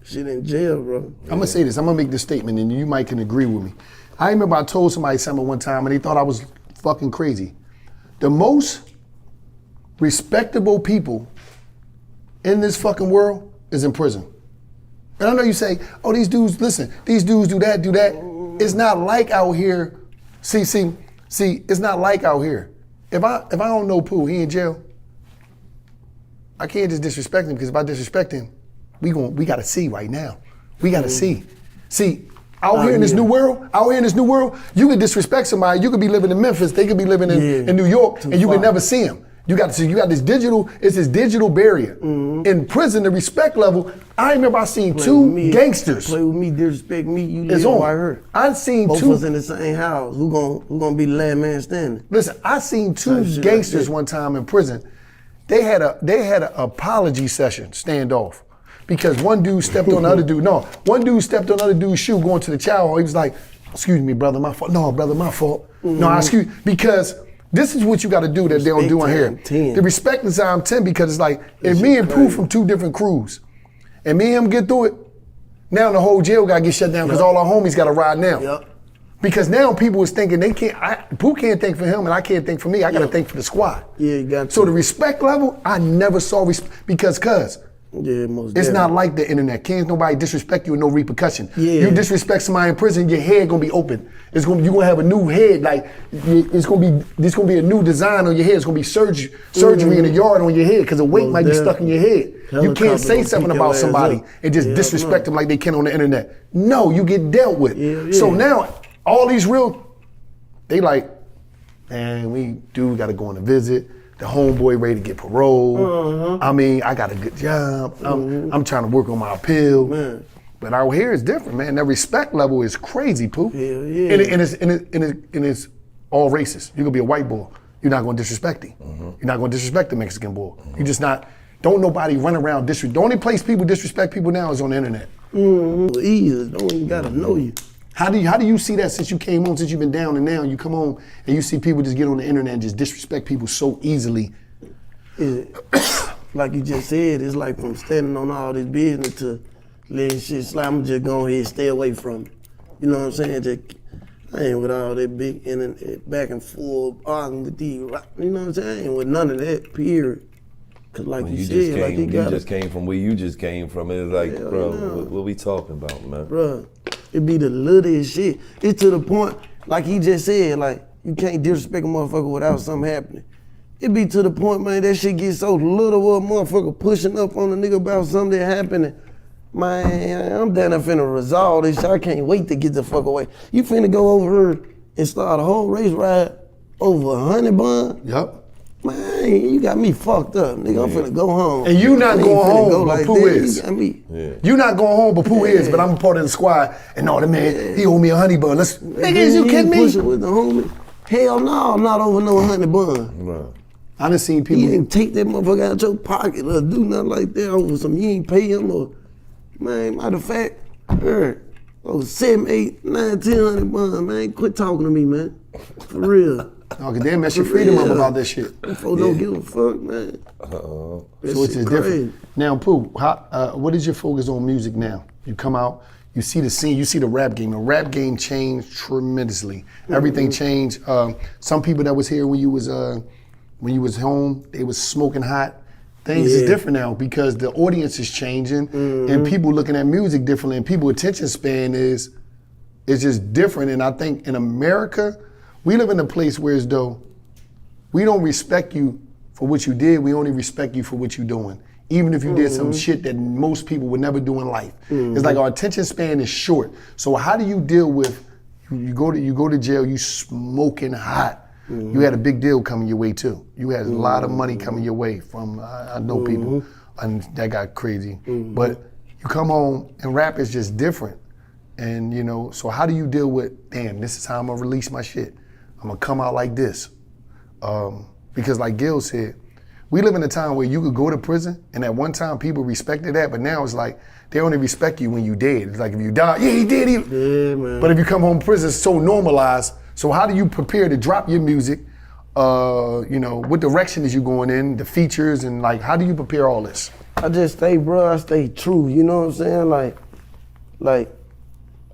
shit in jail, bro. I'm gonna say this, I'm gonna make this statement and you might can agree with me. I remember I told somebody something one time and they thought I was fucking crazy. The most respectable people in this fucking world is in prison. And I know you say, oh, these dudes, listen, these dudes do that. It's not like out here. See, it's not like out here. If I don't know Pooh, he in jail, I can't just disrespect him, because if I disrespect him, we gotta see right now. We gotta see. See, out here in this new world, you can disrespect somebody, you could be living in Memphis, they could be living in New York, and you can never see them. You got this digital barrier. In prison, the respect level, I remember I seen two gangsters. Play with me, disrespect me, you live right here. I seen both two. of us in the same house. Who gonna be the last man standing? Listen, I seen two gangsters one time in prison. They had an apology session, standoff. Because one dude stepped on the other dude. No, one dude stepped on the other dude's shoe going to the chow hall. He was like, excuse me, brother, my fault. No, brother, my fault. No, excuse, because this is what you got to do that they don't do on here. 10. The respect is time 10, because it's like, if me and Pooh from two different crews, and me and him get through it, now the whole jail got to get shut down because all our homies got to ride now. Yep. Because now people is thinking Pooh can't think for him and I can't think for me. I got to think for the squad. Yeah, you got to. So the respect level, I never saw because yeah, most it's not like the internet. Can't nobody disrespect you with no repercussion. Yeah. You disrespect somebody in prison, your head gonna be open. You're gonna have a new head. Like there's gonna be a new design on your head. It's gonna be surgery in the yard on your head because the weight might be stuck in your head. You can't say something about somebody and just disrespect them like they can on the internet. No, you get dealt with. So now all these they like, man, we gotta go on a visit. The homeboy ready to get parole. I mean, I got a good job. I'm trying to work on my appeal. Man. But out here it's different, man. That respect level is crazy, Pooh. Yeah. And it's all racist. You could be a white boy. You're not gonna disrespect him. You're not gonna disrespect the Mexican boy. You just not, don't nobody run around disrespect. The only place people disrespect people now is on the internet. Easy, don't even gotta know you. How do you see that since you came home, since you've been down and now you come home and you see people just get on the internet and just disrespect people so easily? Like you just said, it's like from standing on all this business to letting shit slide. I'm just going ahead and stay away from it. You know what I'm saying? I ain't with all that big internet back and forth arguing with these, you know what I'm saying? I ain't with none of that, period. Cause like you said, you just came from where you just came from. It's like, bro, what we talking about, man? Bro, it be the littlest shit. It's to the point, like he just said, like, you can't disrespect a motherfucker without something happening. It be to the point, man, that shit get so little, a motherfucker pushing up on a nigga about something that happening. Man, I'm down there finna resolve this shit. I can't wait to get the fuck away. You finna go over here and start a whole race ride over 100 bun? Yup. Man, you got me fucked up, nigga. I'm finna go home. And you not going home, but Pooh is. You got me. You not going home, but Pooh is. But I'm a part of the squad. And no, the man, he owe me a honey bun. Nigga, is you kidding me? Pushing with the homie. Hell no, I'm not over no honey bun. Right. I done seen people. You ain't take that motherfucker out your pocket or do nothing like that over some you ain't pay him or, man, matter of fact, over 7, 8, 9, 10 honey bun, man. Quit talking to me, man. For real. Oh, damn, mess your freedom up about this shit. Folks don't give a fuck, man. So it's just different. Now, Pooh, what is your focus on music now? You come out, you see the scene, you see the rap game. The rap game changed tremendously. Everything changed. Some people that was here when you was home, they was smoking hot. things is different now because the audience is changing and people looking at music differently and people's attention span is just different. And I think in America, we live in a place where as though we don't respect you for what you did, we only respect you for what you're doing. Even if you did some shit that most people would never do in life. It's like our attention span is short. So how do you deal with, you go to jail, you smoking hot. You had a big deal coming your way too. You had a lot of money coming your way from, I know people, and that got crazy. But you come home and rap is just different. And you know, so how do you deal with, damn, this is how I'm gonna release my shit. I'm gonna come out like this. Because like Gil said, we live in a time where you could go to prison and at one time people respected that, but now it's like, they only respect you when you dead. It's like if you die, yeah, he did. Yeah, man. But if you come home from prison, it's so normalized. So how do you prepare to drop your music? You know, what direction is you going in, the features, and like, how do you prepare all this? I just stay, bro, I stay true, you know what I'm saying? Like,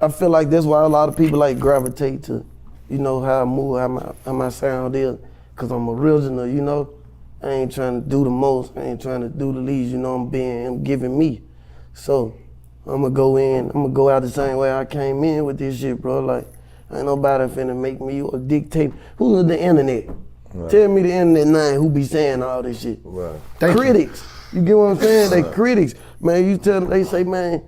I feel like that's why a lot of people like gravitate to, you know, how I move, how my sound is, cause I'm original, you know? I ain't trying to do the most, I ain't trying to do the least, you know, I'm giving me. So, I'm gonna go out the same way I came in with this shit, bro, like, ain't nobody finna make me or dictate. Who is the internet? Right. Tell me the internet name who be saying all this shit. Right. Critics. You get what I'm saying? They critics. Man, you tell them, they say, man,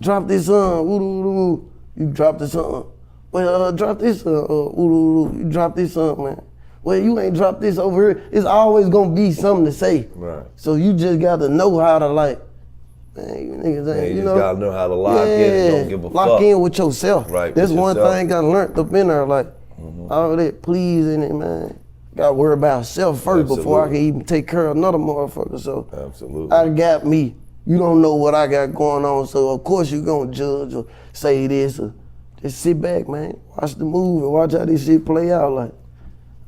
drop this song. Ooh, you drop the song. Well, drop this song. Ooh, you drop this song, man. Well, you ain't dropped this over here. It's always gonna be something to say. Right. So you just gotta know how to like, man, you niggas ain't, you just gotta know how to lock in and don't give a fuck. Lock in with yourself. Right. That's one thing I learned up in there, like, all that pleasing it, man. Gotta worry about self first before I can even take care of another motherfucker. So I got me. You don't know what I got going on, so of course you gonna judge or say this or just sit back, man. Watch the movie and watch how this shit play out. Like,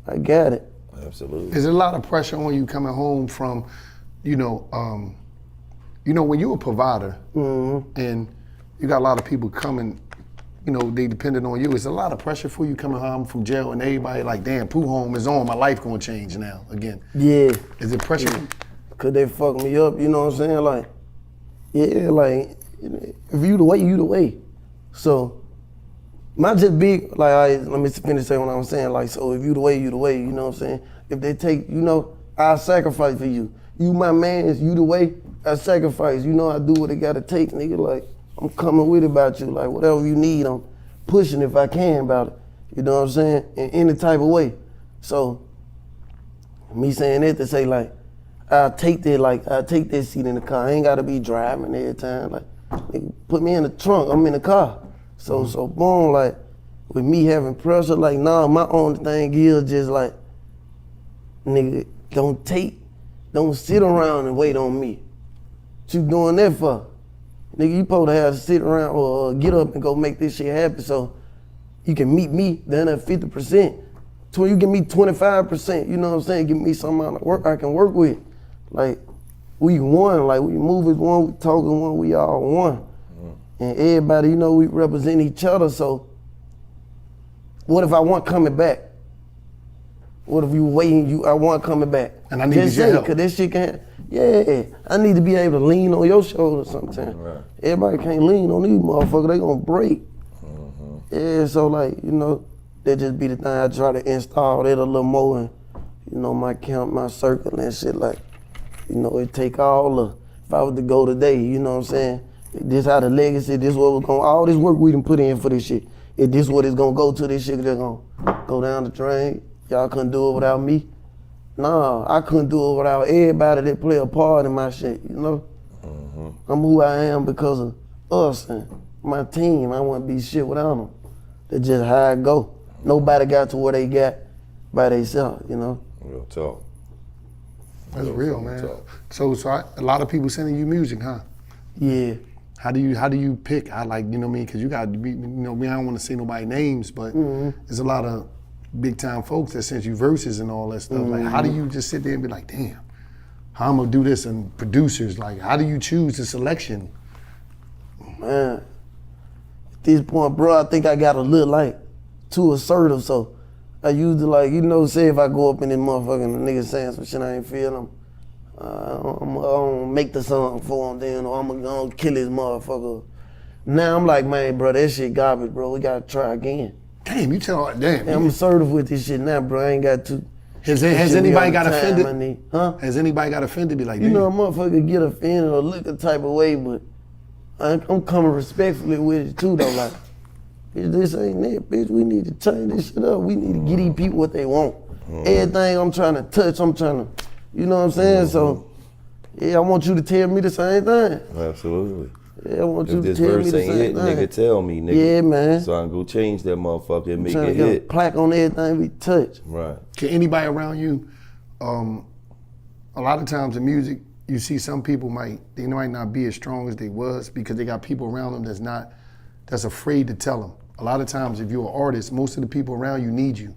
I got it. Absolutely. There's a lot of pressure on you coming home from, you know, when you're a provider and you got a lot of people coming, you know, they depending on you. It's a lot of pressure for you coming home from jail and everybody like, damn, Pooh home is on. My life gonna change now again. Yeah. Is it pressure? Yeah. Cause they fuck me up, you know what I'm saying? Like, yeah, like, if you the way, you the way. So, not just big, like, let me finish saying what I'm saying. Like, so if you the way, you know what I'm saying? If they take, you know, I'll sacrifice for you. You my man, you the way, I sacrifice. You know I do what it gotta take, nigga. Like, I'm coming with it about you. Like, whatever you need, I'm pushing if I can about it. You know what I'm saying? In any type of way. So, me saying that to say, like, I'll take that seat in the car. I ain't gotta be driving every time. Like, nigga, put me in the trunk, I'm in the car. So boom, like, with me having pressure, like, nah, my only thing is just like, nigga, don't sit around and wait on me. What you doing that for? Nigga, you supposed to have to sit around or get up and go make this shit happen so you can meet me then at 50%. So you give me 25%, you know what I'm saying? Give me some amount of work I can work with. Like, we one, like, we move as one, we talk as one, we all one. And everybody, you know, we represent each other, so what if I want coming back? What if you waiting, I want coming back? And I need your help. Cause that shit can't, yeah, I need to be able to lean on your shoulder sometimes. Right. Everybody can't lean on these motherfuckers, they gonna break. Yeah, so like, you know, that just be the thing I try to install that a little more in, you know, my camp, my circle and shit, like, you know, it take all the, if I was to go today, you know what I'm saying? This how the legacy, this what was going, all this work we done put in for this shit. If this what it's gonna go to, this shit just gonna go down the drain. Y'all couldn't do it without me. Nah, I couldn't do it without everybody that play a part in my shit, you know? I'm who I am because of us and my team. I wouldn't be shit without them. That's just how I go. Nobody got to where they got by themselves, you know? Real talk. That's real, man. So a lot of people sending you music, huh? Yeah. How do you pick? I like, you know what I mean? Because you got to be, you know, I don't want to say nobody's names, but there's a lot of big time folks that sent you verses and all that stuff. Like, how do you just sit there and be like, damn, how I'm gonna do this? And producers, like, how do you choose the selection? Man, at this point, bro, I think I got a little like too assertive, so I used to like, you know, say if I go up in this motherfucker and the nigga saying some shit I ain't feeling, I'm gonna make the song for him then, or I'm gonna kill his motherfucker. Now I'm like, man, bro, that shit garbage, bro. We gotta try again. Damn, you tell damn. And I'm assertive with this shit now, bro. I ain't got to. Has anybody got offended? Huh? Has anybody got offended? Be like, you know, a motherfucker get offended or look a type of way, but I'm coming respectfully with it too, though. Like, bitch, this ain't it, bitch. We need to change this shit up. We need to get these people what they want. Everything I'm trying to touch, I'm trying to, you know what I'm saying? So, yeah, I want you to tell me the same thing. Absolutely. Yeah, I want you If to this tell me verse the ain't same hit, thing. nigga, tell me, nigga. Yeah, man. So I can go change that motherfucker and make Trying it to get a hit. plaque on everything we touch. Right. Can anybody around you, a lot of times in music, you see some people might not be as strong as they was because they got people around them that's afraid to tell them. A lot of times if you're an artist, most of the people around you need you.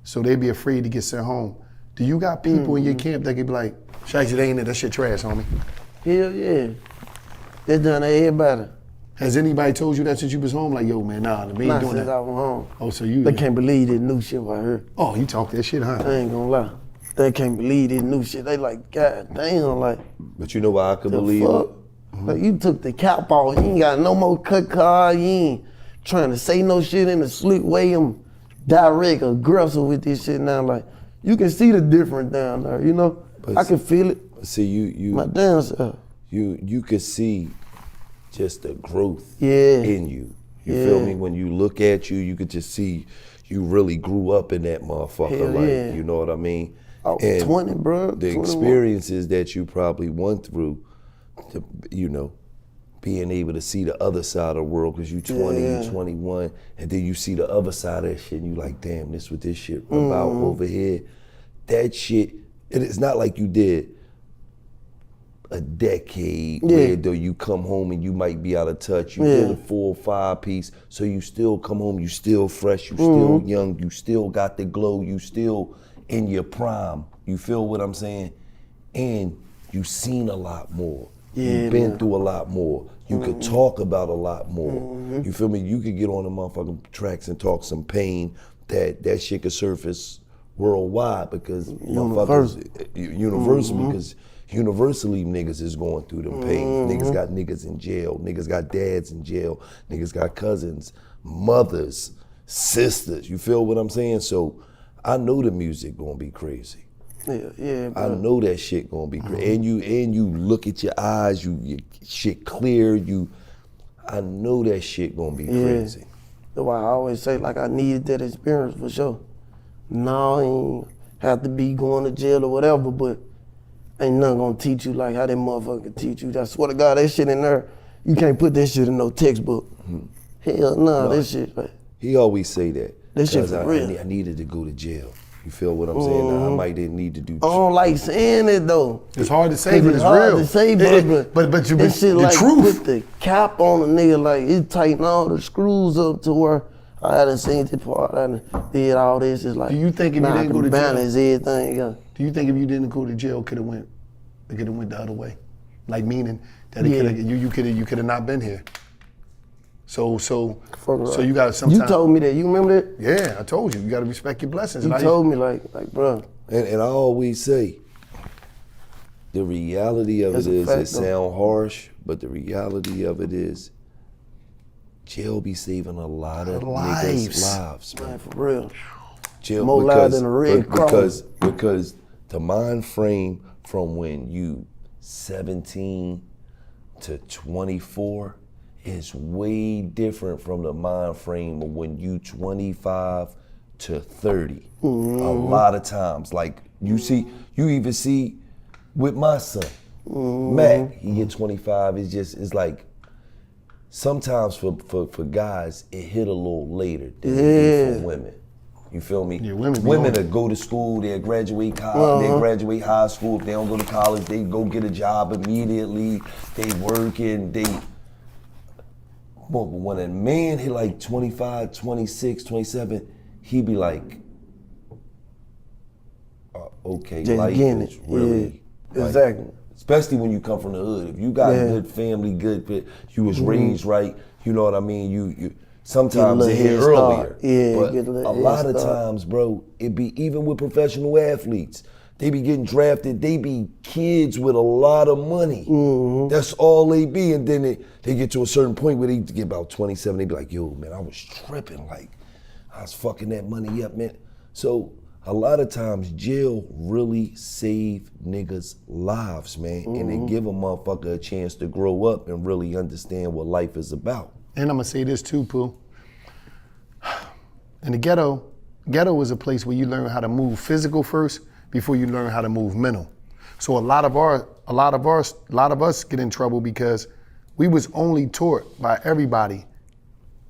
So they be afraid to get sent home. Do you got people in your camp that can be like, Shiesty, that ain't it, that shit trash, homie? Hell yeah. That's done to everybody. Has anybody told you that since you was home? Like, yo, man, nah, we ain't Not doing since that. I was home. Oh, so you... They can't believe this new shit I heard. Oh, you talk that shit, huh? I ain't gonna lie. They can't believe this new shit. They like, God damn, like, But you know why I could the believe fuck? it? Like, you took the cap off. You ain't got no more cut card. You ain't trying to say no shit in a slick way. I'm direct, aggressive with this shit now. Like, you can see the difference down there, you know? But I can feel it. See, you My damn self. you could see just the growth Yeah. in you. You Yeah. feel me? When you look at you, you could just see you really grew up in that motherfucker. Hell like, yeah. you know what I mean? I was And 20, bro. The 21. experiences that you probably went through, to, you know, being able to see the other side of the world, because you 20, Yeah. you 21, and then you see the other side of that shit, and you like, damn, this what this shit about over here. That shit, and it's not like you did a decade where though you come home and you might be out of touch. You did a 4 or 5 piece, so you still come home, you still fresh, you still young, you still got the glow, you still in your prime. You feel what I'm saying? And you seen a lot more. You've been through a lot more. You could talk about a lot more. You feel me? You could get on the motherfucking tracks and talk some pain that shit could surface worldwide because Universal. universal because universally niggas is going through them pains. Niggas got niggas in jail. Niggas got dads in jail. Niggas got cousins, mothers, sisters. You feel what I'm saying? So I know the music gonna be crazy. Yeah, I bro. know that shit gonna be crazy. And you look at your eyes, your shit clear. I know that shit gonna be crazy. That's why I always say, like, I needed that experience for sure. No, I ain't have to be going to jail or whatever, but ain't nothing gonna teach you like how that motherfucker can teach you. I swear to God, that shit in there, you can't put that shit in no textbook. Hell no, that shit, like, He always say that. That shit 'cause for I real. I needed to go to jail. You feel what I'm saying? Now, I might didn't need to do. I don't like saying it though. It's hard to say, but It's it's hard real. to say, but but you this shit the like truth. put the cap on a nigga, like it tighten all the screws up to where I hadn't seen this part, I done did all this. It's like, Do you think if you nah, I didn't go can to jail- balance everything, yeah. Do you think if you didn't go to jail, it could have went the other way? Like meaning that Yeah. you could have not been here. So Fuck right. you got to sometimes. You told me that. You remember that? Yeah, I told you. You got to respect your blessings. You And told me like, bro. And I always say, the reality of That's it a is, fact, it sound harsh, but the reality of it is, jail be saving a lot of Lives. niggas' lives, man. Man, for real. Jail, More lives than a Red Cross. because the mind frame from when you 17 to 24 is way different from the mind frame of when you 25 to 30. A lot of times, like you even see with my son, Mac, he get 25. It's like sometimes for guys it hit a little later than it did for women. You feel me? Yeah, women be women on it. that go to school, they graduate college, they graduate high school. If they don't go to college, they go get a job immediately. They working, But when a man hit like 25, 26, 27, he be like, okay, Just life getting is it. really... Yeah, like, exactly. especially when you come from the hood. If you got good family, you was raised right, you know what I mean? You sometimes Get a it little hit head start. earlier. Yeah, but get a little a head lot of start. times, bro, it be even with professional athletes. They be getting drafted. They be kids with a lot of money. That's all they be. And then they get to a certain point where they get about 27. They be like, yo, man, I was tripping. Like, I was fucking that money up, man. So a lot of times jail really save niggas' lives, man. And they give a motherfucker a chance to grow up and really understand what life is about. And I'm gonna say this too, Pooh. In the ghetto is a place where you learn how to move physical first before you learn how to move mental. So a lot of us get in trouble because we was only taught by everybody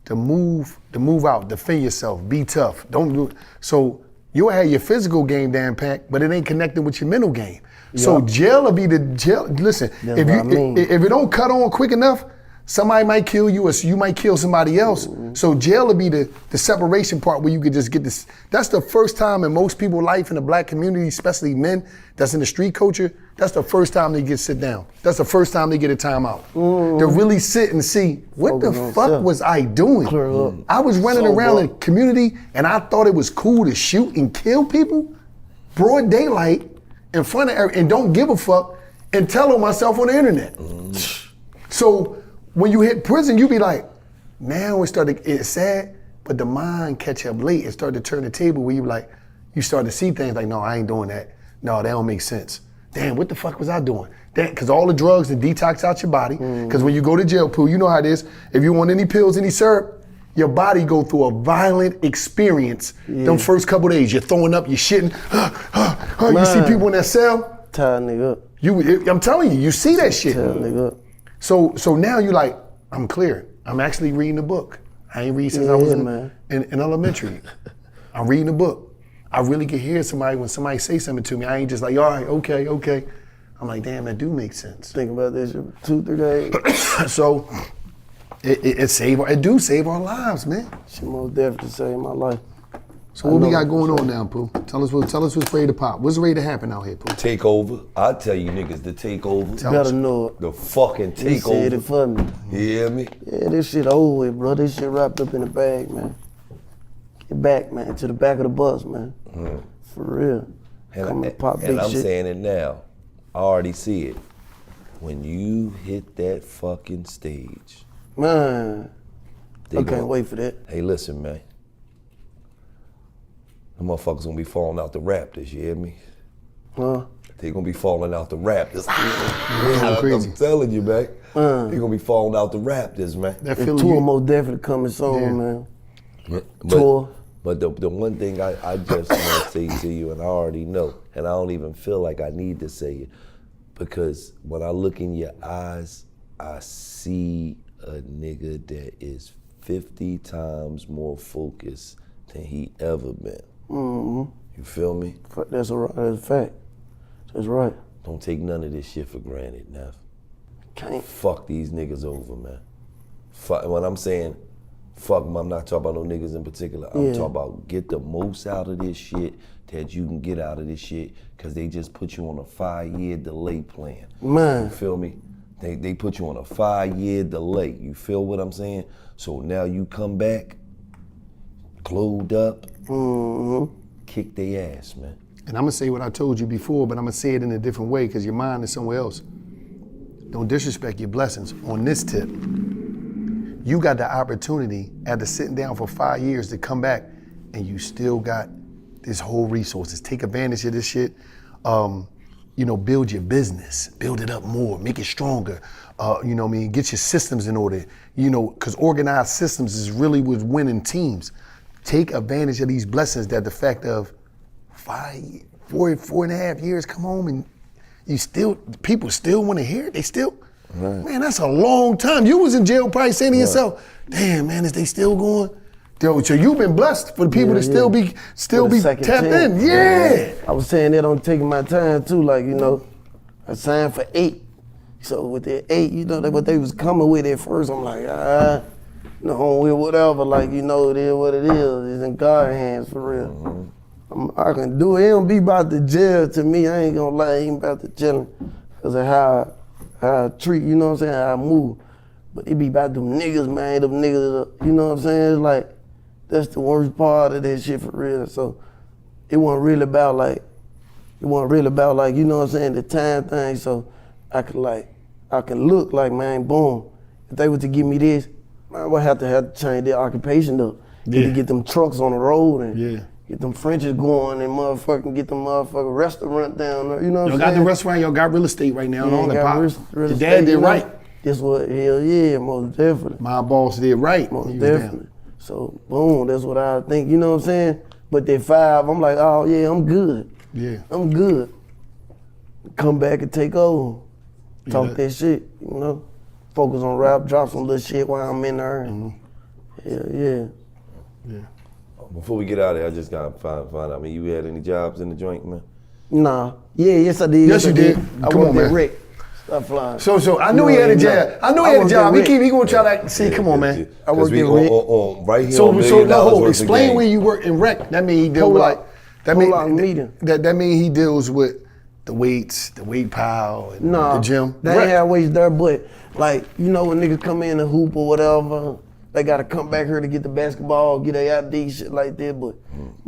to move out, defend yourself, be tough. Don't do it. So you'll have your physical game down packed, but it ain't connected with your mental game. Yep. So jail will be the jail. Listen, if it don't cut on quick enough, somebody might kill you or you might kill somebody else. So jail will be the separation part where you could just get this. That's the first time in most people's life in the black community, especially men that's in the street culture, that's the first time they get sit down. That's the first time they get a timeout. To really sit and see, what the fuck was I doing? I was running around the community and I thought it was cool to shoot and kill people, broad daylight, in front of and don't give a fuck and tell on myself on the internet. So when you hit prison, you be like, now it's sad, but the mind catch up late. It started to turn the table where you start to see things like, no, I ain't doing that. No, that don't make sense. Damn, what the fuck was I doing? Because all the drugs and detox out your body. Because when you go to jail, Pooh, you know how it is. If you want any pills, any syrup, your body go through a violent experience. Them first couple days, you're throwing up, you're shitting. You see people in that cell. Tie a nigga up. I'm telling you, you see that shit. Tie a nigga up. So now you're like, I'm clear. I'm actually reading a book. I ain't read since I was in elementary. I'm reading a book. I really can hear somebody when somebody say something to me. I ain't just like, all right, okay. I'm like, damn, that do make sense. Think about this 2-3 days. So it do save our lives, man. She most definitely saved my life. So what we got going on now, Pooh? Tell us what's ready to pop. What's ready to happen out here, Pooh? Takeover. I tell you niggas the takeover. You gotta know it. The fucking takeover. You said it for me. You hear me? Yeah, this shit over with, bro. This shit wrapped up in the bag, man. Get back, man, to the back of the bus, man. For real. And I'm saying it now. I already see it. When you hit that fucking stage. Man, I can't wait for that. Hey, listen, man. The motherfuckers gonna be falling out the Raptors, you hear me? Huh? They gonna be falling out the Raptors. Crazy. I'm telling you, man. They gonna be falling out the Raptors, man. That tour most definitely coming soon, man. Tour. But the one thing I just want to say to you, and I already know, and I don't even feel like I need to say it, because when I look in your eyes, I see a nigga that is 50 times more focused than he ever been. You feel me? That's a fact. That's right. Don't take none of this shit for granted, Neff. Can't. Fuck these niggas over, man. When I'm saying fuck them, I'm not talking about no niggas in particular. I'm talking about get the most out of this shit that you can get out of this shit, because they just put you on a 5-year delay plan. Man. You feel me? They put you on a 5-year delay. You feel what I'm saying? So now you come back, closed up, kick their ass, man. And I'm gonna say what I told you before, but I'm gonna say it in a different way because your mind is somewhere else. Don't disrespect your blessings. On this tip, you got the opportunity after sitting down for 5 years to come back and you still got this whole resources. Take advantage of this shit. Build your business, build it up more, make it stronger. Get your systems in order. Because organized systems is really what's winning teams. Take advantage of these blessings that the fact of 4.5 years come home and people still want to hear it. They still, man, that's a long time. You was in jail probably saying to yourself, damn, man, is they still going? So you've been blessed for the people to still be tapped in. Yeah. I was saying that on taking my time too, like, I signed for 8. So with that 8, what they was coming with at first, I'm like, whatever, like, it is what it is. It's in God's hands for real. I can do it. It don't be about the jail to me. I ain't gonna lie, it ain't about the chilling. Because of how I treat, how I move. But it be about them niggas, man, them niggas, what I'm saying? It's like, that's the worst part of that shit for real. So it wasn't really about like It wasn't really about like, you know what I'm saying, the time thing. So I can look like, man, boom. If they were to give me this, man, I would have to change their occupation up. To get them trucks on the road and get them Frenches going and motherfucking get them motherfucking restaurant down there. You know what I'm saying? Y'all got the restaurant, y'all got real estate right now and all that pop. Your dad did right. That's what, hell yeah, most definitely. My boss did right. Most definitely. So, boom, that's what I think, you know what I'm saying? But that 5, I'm like, oh yeah, I'm good. Yeah. I'm good. Come back and take over. Talk that shit, you know? Focus on rap, drop some little shit while I'm in there. Hell yeah. Yeah. Before we get out of here, I just gotta find out. I mean, you had any jobs in the joint, man? Nah. Yes I did. Yes, you did. I Come on, worked at man. Rick. Stop flying. So I knew he had a job. I knew he had a job. He gonna try to see. Come on, man. I worked at Rick. Right here. So $1 million worth explain of where game. you work in rec. That mean he deal with like that mean he deals with the weights, the weight pile, and the gym. They ain't have weights there, but like, you know, when niggas come in and hoop or whatever, they gotta come back here to get the basketball, get their ID, shit like that. But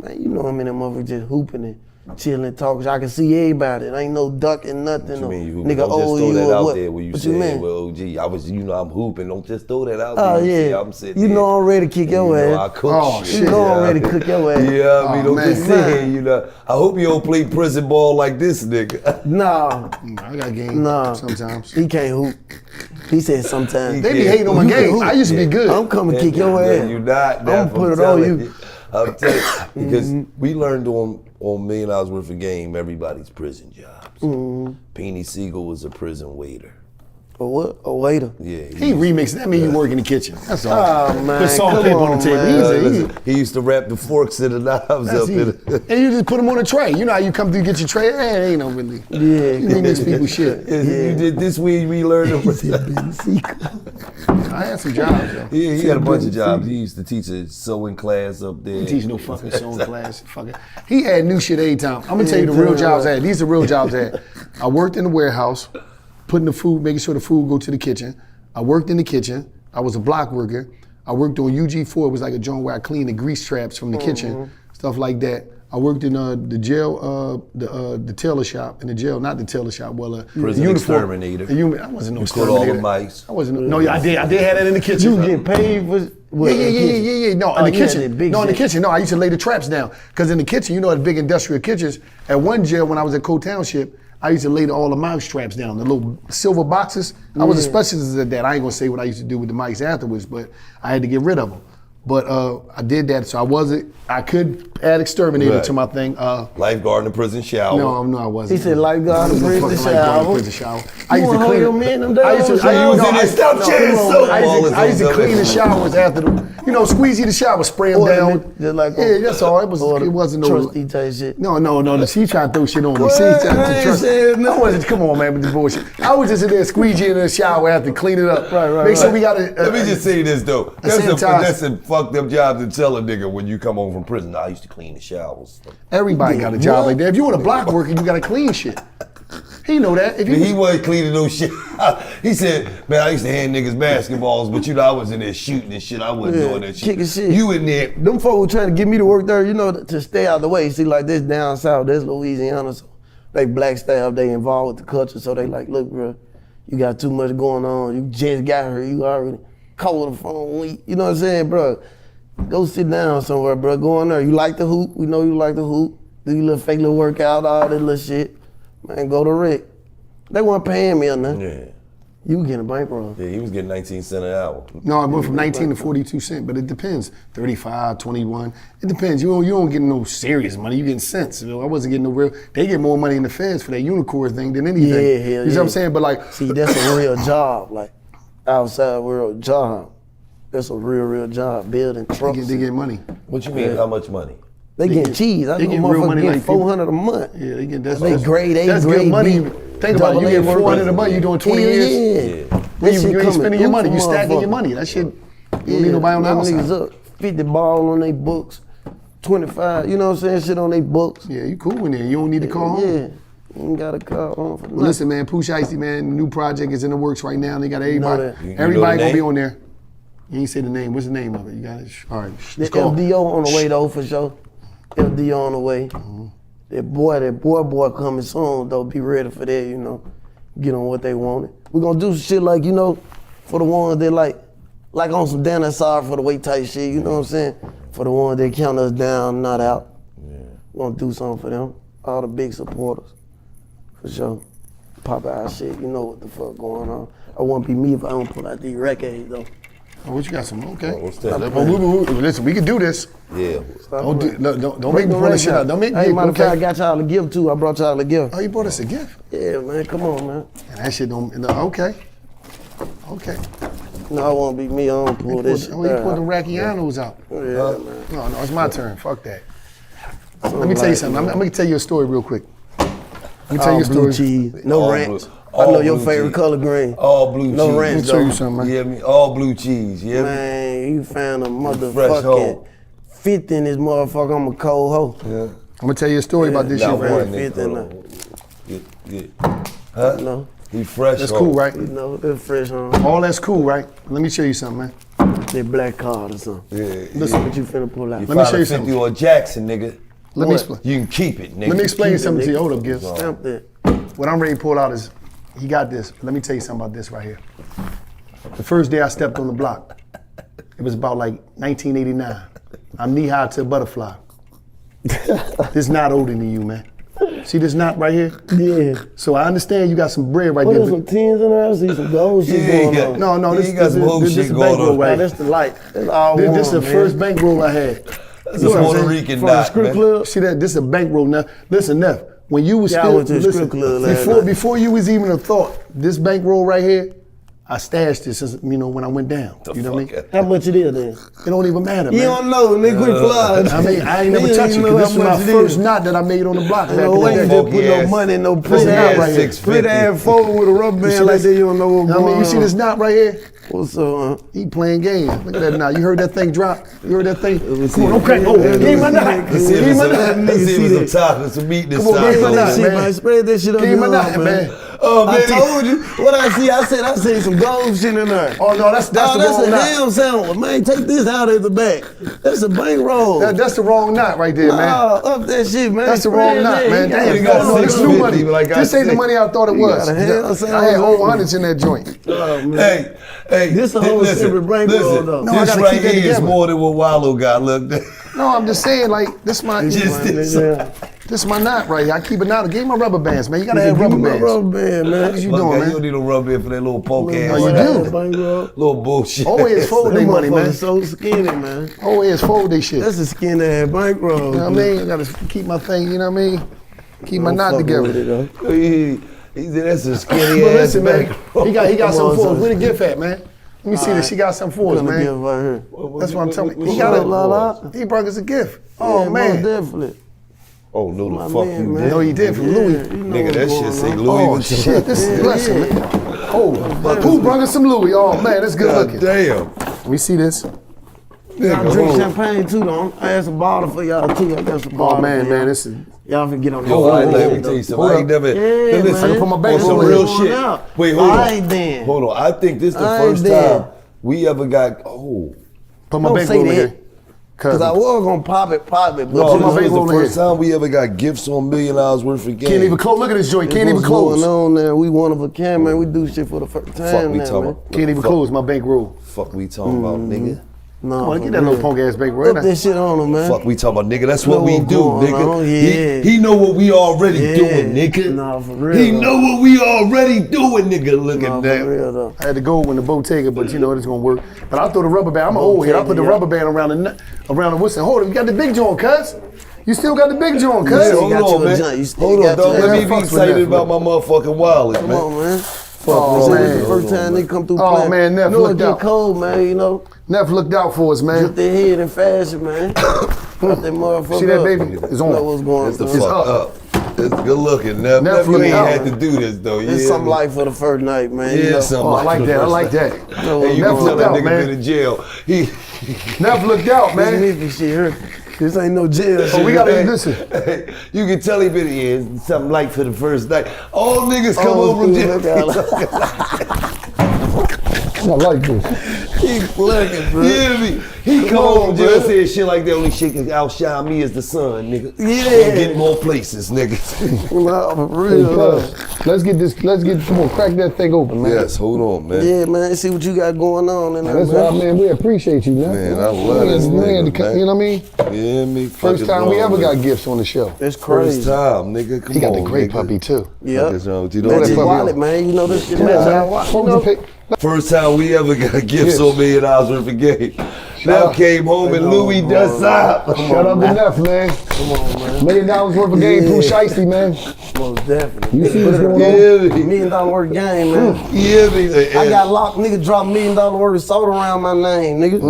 man, you know I'm in there motherfucker just hooping and chilling, talking. I can see everybody. There ain't no ducking, nothing. What you mean you nigga don't just owe throw you that or out what? there where you What say, you mean? well, OG, I'm hooping. Don't just throw that out Oh there. yeah, I'm sitting you there. know I'm ready to kick your You know, ass. I cook Oh, shit. shit. You know I'm yeah, ready to cook your ass. Yeah, I mean, Oh, don't just man. sit here, you know. I hope you don't play prison ball like this nigga. Nah, I got game sometimes. he can't hoop. He said sometimes. They be hating on my You can game. hoop. I used to be good. I'm coming to kick your ass. You not. I'm put it on you. I'm telling you, because we learned on $1 million worth of game, everybody's prison jobs. Peony Siegel was a prison waiter. A what? A waiter. Yeah. He remixed. That mean you work in the kitchen. That's all. Oh man, Put salt and come pepper on on, the table. man. He used to wrap the forks and the knives That's up in easy. it. And you just put them on a tray. You know how you come through get your tray? It ain't no really. Yeah, You remix people's shit. You did this week we learned I had some jobs, though. he had a bunch of jobs. He used to teach a sewing class up there. He teach no fucking sewing class. Fucking. He had new shit every time. I'm gonna tell you the real jobs I had. These are real jobs I had. I worked in the warehouse, putting the food, making sure the food go to the kitchen. I worked in the kitchen. I was a block worker. I worked on UG4. It was like a joint where I cleaned the grease traps from the kitchen, stuff like that. I worked in the jail, the tailor shop, in the jail, not the tailor shop, well, Prison the exterminator. I wasn't no You caught all the exterminator. mice. I wasn't. No, I did have that in the kitchen. You get paid for what? Yeah. No, Oh, in the you had kitchen. that big No, in the shit. kitchen. No, I used to lay the traps down. Because in the kitchen, you know, the big industrial kitchens, at one jail when I was at Coe Township, I used to lay all the mouse traps down, the little silver boxes. I was a specialist at that. I ain't gonna say what I used to do with the mice afterwards, but I had to get rid of them. But I did that, so I could add exterminator to my thing. Lifeguard in the prison shower. No, I wasn't. He said lifeguard in Fucking prison lifeguard in shower. prison shower. You wanna hold your man them down? I used to clean the showers. showers after the, squeezy the shower, spray them down. Just like That's all. It wasn't no trusty type shit. No. She tried to throw shit on me. She tried to trust. I wasn't. Come on, man, with the bullshit. I was just in there squeegeeing in the shower after clean it up. Right. Make sure we got it. Let me just say this though. That's sanitize. a fucked up job to tell a nigga when you come home from prison. I used to clean the showers. Everybody got a job like that. If you want a block worker, you got to clean shit. He know that. He wasn't cleaning no shit. He said, man, I used to hand niggas basketballs, but I was in there shooting and shit. I wasn't doing that shit. Kicking shit. You in there. Them folks were trying to get me to work there, to stay out of the way. See, like this down south, this Louisiana, so they black staff, they involved with the culture, so they like, look, bro, you got too much going on. You just got here. You already cold the phone week. You know what I'm saying, bro? Go sit down somewhere, bro. Go in there. You like to hoop? We know you like to hoop. Do your little fake little workout, all that little shit. Man, go to Rick. They weren't paying me or nothing. Yeah. You getting a bankroll. Yeah, he was getting 19 cents an hour. No, I went from 19 to 42 cents, but it depends. 35, 21. It depends. You don't get no serious money. You getting cents. I wasn't getting no real. They get more money in the feds for that unicorn thing than anything. Yeah, hell You know what I'm saying? But like, see, that's a real job. Like outside world job. That's a real job. Building trucks. they get money. What you mean? How much money? They getting cheese. I they know get real motherfuckers money get like people- 400 a month. Yeah, they get that's They grade A, That's grade good money. B. Think about it. You get 400 a month. You doing 20 years. Yeah. When you That shit ain't coming spending your through money. for You stacking your motherfuckers. money. That shit. You don't need nobody on the them outside. niggas up. 50 ball on their books. 25. You know what I'm saying? Shit on their books. Yeah, you cool in there. You don't need to call home. Yeah. You ain't got to call home for nothing. Well, listen, man, Pooh Shiesty, man, the new project is in the works right now. They got everybody. that. You know Everybody the gonna be name? on there. You ain't say the name. What's the name of it? You got it. All right. The It's called- FDO on the way though, for sure. FDO on the way. that boy coming soon, though. Be ready for that, you know. Get on what they wanted. We're gonna do shit like, you know, for the ones that like on some down and sorry for the weight type shit, you know what I'm saying? For the ones that count us down, not out. Yeah. We're gonna do something for them. All the big supporters. For sure. Pop out shit, you know what the fuck going on. I won't be me if I don't pull out these records though. Oh, what you got some? Okay. What's that? Listen, we can do this. Yeah. Don't make me pull that shit out. Don't make me. Hey, matter of fact, I got y'all a gift too. I brought y'all a gift. Oh, you brought us a gift? Yeah, man. Come on, man. And that shit don't. No, okay. No, it won't be me. I don't pull this shit. Oh, you put the Rackianos out. Yeah, man. No, it's my turn. Fuck that. Let me tell you something. I'm gonna tell you a story real quick. Let me tell you a story. Blue cheese, no All ranch. blue- I know all your blue favorite cheese. color green. All blue No cheese. ranch, Let me tell you though. something, man. You hear me? All blue cheese. You hear me? Man, you found a Fresh hoe. motherfucking fifth in this motherfucker. I'm a cold hoe. Yeah. I'm gonna tell you a story about this Not shit right one, here. nigga. Fifth in Hold on. Huh? You know, He fresh. That's hoe. cool, right? you know, it's fresh on. All that's cool, right? Let me show you something, man. That black card or something. Yeah. Listen what you finna pull out. You Let me find show a you 50 something. or a Jackson, nigga. Let me explain. You can keep it, nigga. Let me explain Keep it, something to you. nigga. Hold up, Gibbs. Stamp that. What I'm ready to pull out is, he got this. Let me tell you something about this right here. The first day I stepped on the block, it was about like 1989. I'm knee high to a butterfly. This knot older than you, man. See this knot right here? Yeah. So I understand you got some bread right What there. is some tens in there? I see some gold shit going on. No, Yeah, this you got some whole this shit is going bankroll on. right Nah, here. that's the light. That's all This is the man. first bankroll I had. That's You a know what I'm Puerto saying? Rican From the knot, strip man. club. See that? This is a bankroll now. Listen, Neff, when you was Yeah, I still went to the strip club last night. before you was even a thought, this bankroll right here, I stashed it since when I went down. You know what I mean? How much it is then? It don't even matter, You man. don't know, nigga. Quit flying. I mean, I ain't never You touched it know because this how was my much it first is. knot that I made on the block back No in way the you day. just put Funky no ass- money in no This pretty knot ass. right here. 650. Pretty ass photo with a rubber You band see like this? that. You don't know what's I going mean, on. you see this knot right here? What's up, He playing games. Look at that knot. You heard that thing drop? You heard that thing? me Come on, see don't crack. it. Oh, give me my knot. Let's see if Give me it's my some- knot. let's see if See it's some tacos, some meat this Come on, side. give me my man? knot, Shit, man. man. Spread that shit on Give me your my arm, knot, man. Oh, man. I told you. What I see, I said some gold shit in there. Oh, no, that's the Oh, that's wrong a knot. ham sandwich, man. Take this out at the back. That's a bankroll. That's the wrong knot right there, man. Oh, up that shit, man. That's the wrong Spread knot, that. man. You Damn, you no, got no, this new 650 money. like I This ain't the said. money I thought it was. got a hell sandwich. I had whole hundreds in that joint. Oh, man. Hey, This a whole separate bankroll, listen, though. No, I this gotta right keep that here is together. more than what Wallow got. Look, No, I'm just saying, like, this my Just this. this my knot right here. I keep it knot. Give me my rubber bands, man. You gotta have Give rubber me my bands. rubber band, man. What you Look, doing, man, man? you don't need no rubber band for that little poke ass. Oh, you do? Bankroll. Little bullshit. Always fold their Them money, man. motherfuckers so skinny, man. Always fold they shit. That's a skinny ass bankroll. You know what I mean? I gotta keep my thing, you know what I mean? Keep my knot together. He said that's a skinny But ass listen, man, bankroll. he got Come something on, for us. son. Where the gift at, man? Let me see this. She got something for us, Gonna give man. right here. That's what I'm telling you. He What's got up, La? it. He brought us a gift. Yeah, Oh, most man. definitely. Oh, no, the My fuck man, you man. did. No, he did from Louis. Yeah, you know Nigga, that what's shit going say on. Louis Oh, Vuitton. shit. This is a blessing, man. Oh, but who brought us some Louis? Oh, man, that's good God looking. damn. We see this. Y'all drink champagne too, though. I had some bottle for y'all too. I got some bottle. Oh, man, for man, y'all. this is. Y'all can get on Yo, the let me tell you something. I ain't never. Yeah, listen, man. I can put my on bankroll some in. real Going shit. out. Wait, hold All on. right, then. Hold on. I think this the All right, first then. time we ever got. Oh. Put my Don't bankroll say in that. here. Cause I was gonna pop it, but No, put my this was bankroll the in first here. time we ever got gifts on $1 million worth of games. Can't even close. Look at this joint. Can't even what's close. going on there? We one of a kind, man. We do shit for the first Fuck time we now, talking man. about? Can't even Fuck- close my bankroll. Fuck we talking about, nigga. No, Come on, for get that real. little punk ass bankroll. Put that shit on him, man. Fuck we talking about, nigga. That's what Know we what's do, going nigga. on, yeah. He know what we already Yeah. doing, nigga. Nah, for real, He though. know what we already doing, nigga. Look Nah, at for that. real though. I had to go when the Bottega, but you know it's gonna work. But I throw the rubber band. I'm an old head. I put the yeah. rubber band around the what's that? Hold it. You got the big joint, cuz. You still got the big joint, cuz. Yeah, Hold got on, you a man. junk. You still Hold on, got dog. you- Let me Yeah, be fuck with excited that, about my motherfucking wallet, Come man. on, man. Oh, This is man. the first time they come through Oh, playing. man, Neff You know it looked get out. cold, man, you know. Neff looked out for us, man. Put their head in fashion, man. Put that motherfucker See that, up. baby? It's on. Know what's going That's the on. It's fuck up. up. It's good looking. Neff, Neff you look ain't out, had to man. do this, though. It's Yeah, something like for the first night, man. you Yeah, know. something Oh, I like for that. the I first like night. that. Know Hey, what's you Neff can tell looked that out, nigga man. been in jail. He, Neff looked out, This man. Memphis shit here. This ain't no jail shit. Oh, we gotta Hey, listen. hey, you can tell he been here. It's something like for the first night. All niggas come Oh, over from dude, jail. look out. I like this. He plugging, bro. You hear me? He come home from jail saying shit like that. Only shit can outshine me as the sun, nigga. Yeah. Get more places, nigga. Nah, for real. Come on, crack that thing open, man. Yes, hold on, man. Yeah, man. See what you got going on in there, That's man. why, man, we appreciate you, man. Man, I love this nigga, man. You know what I mean? You hear me? First time we ever got gifts on the show. It's crazy. First time, nigga. Come on, He got the great nigga. puppy, too. Yeah. Fuck is wrong with you? Magic that puppy wallet, on. man. You know this shit, Yeah, man. man. You Fuck know? the pic. First time we ever got gifts on $1 million worth of game. Neff came home and Louis does up. Shout out to Neff, man. Come on, man. $1 million worth of game, Pooh Shiesty, man. Most definitely. You see what's going on? Yeah, $1 million worth game, man. yeah, me. I got locked, nigga dropped $1 million worth of soda around my name, nigga.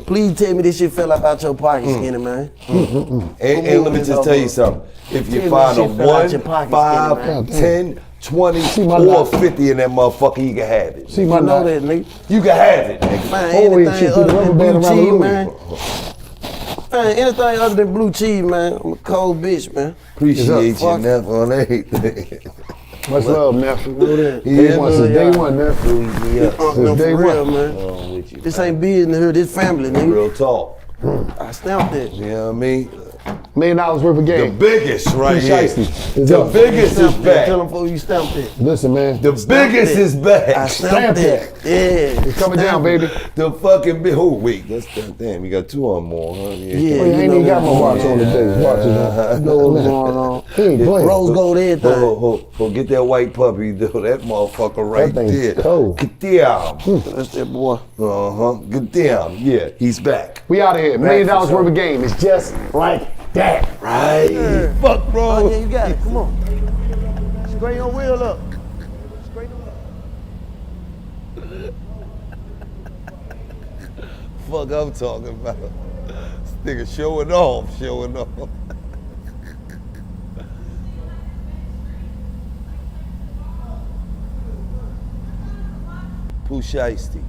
Please tell me this shit fell up out your pocket, skinny man. And let me just tell you something. If you find a Shit fell out 1, your pocket, 5, skinny 10, 20, my or life. 50 in that motherfucker, you can have it. See You my know knot. that, nigga. You can have it, nigga. Man, Oh, anything shit, put the other rubber than band blue around the cheese, Louis. man. Man, anything other than blue cheese, man. I'm a cold bitch, man. Appreciate you, Fuck. Neff, on everything. Much love, Neff. Day Yeah, one, since day one, Neff. No, Since day for real, one. man. With you. This ain't business here, this family, nigga. Real talk. I stamped it. You know what I mean? $1 million worth of The game. biggest right Pooh here. Shiesty is The up. biggest is Tell them back. before you stamped it. Listen, man. The biggest is I back. stamped it. Yeah. It's coming down, baby. The fucking big. Oh wait, that's damn. You got 2 or more, huh? Yeah. Oh, you you ain't know even got what- my watch on today. Watch is on. You know what's going on. He ain't playing. Rose gold everything. Ho, get that white puppy, though. That motherfucker right That thing's there. cold. Get down. That's that boy. Get down. Yeah, he's back. We out of here. $1 million for sure. worth of game. It's just like that. Right. Fuck, Oh, bro. yeah, you got it. Come on. Straighten your wheel up. Straighten them up. Fuck, I'm talking about. This nigga showing off. Pooh Shiesty.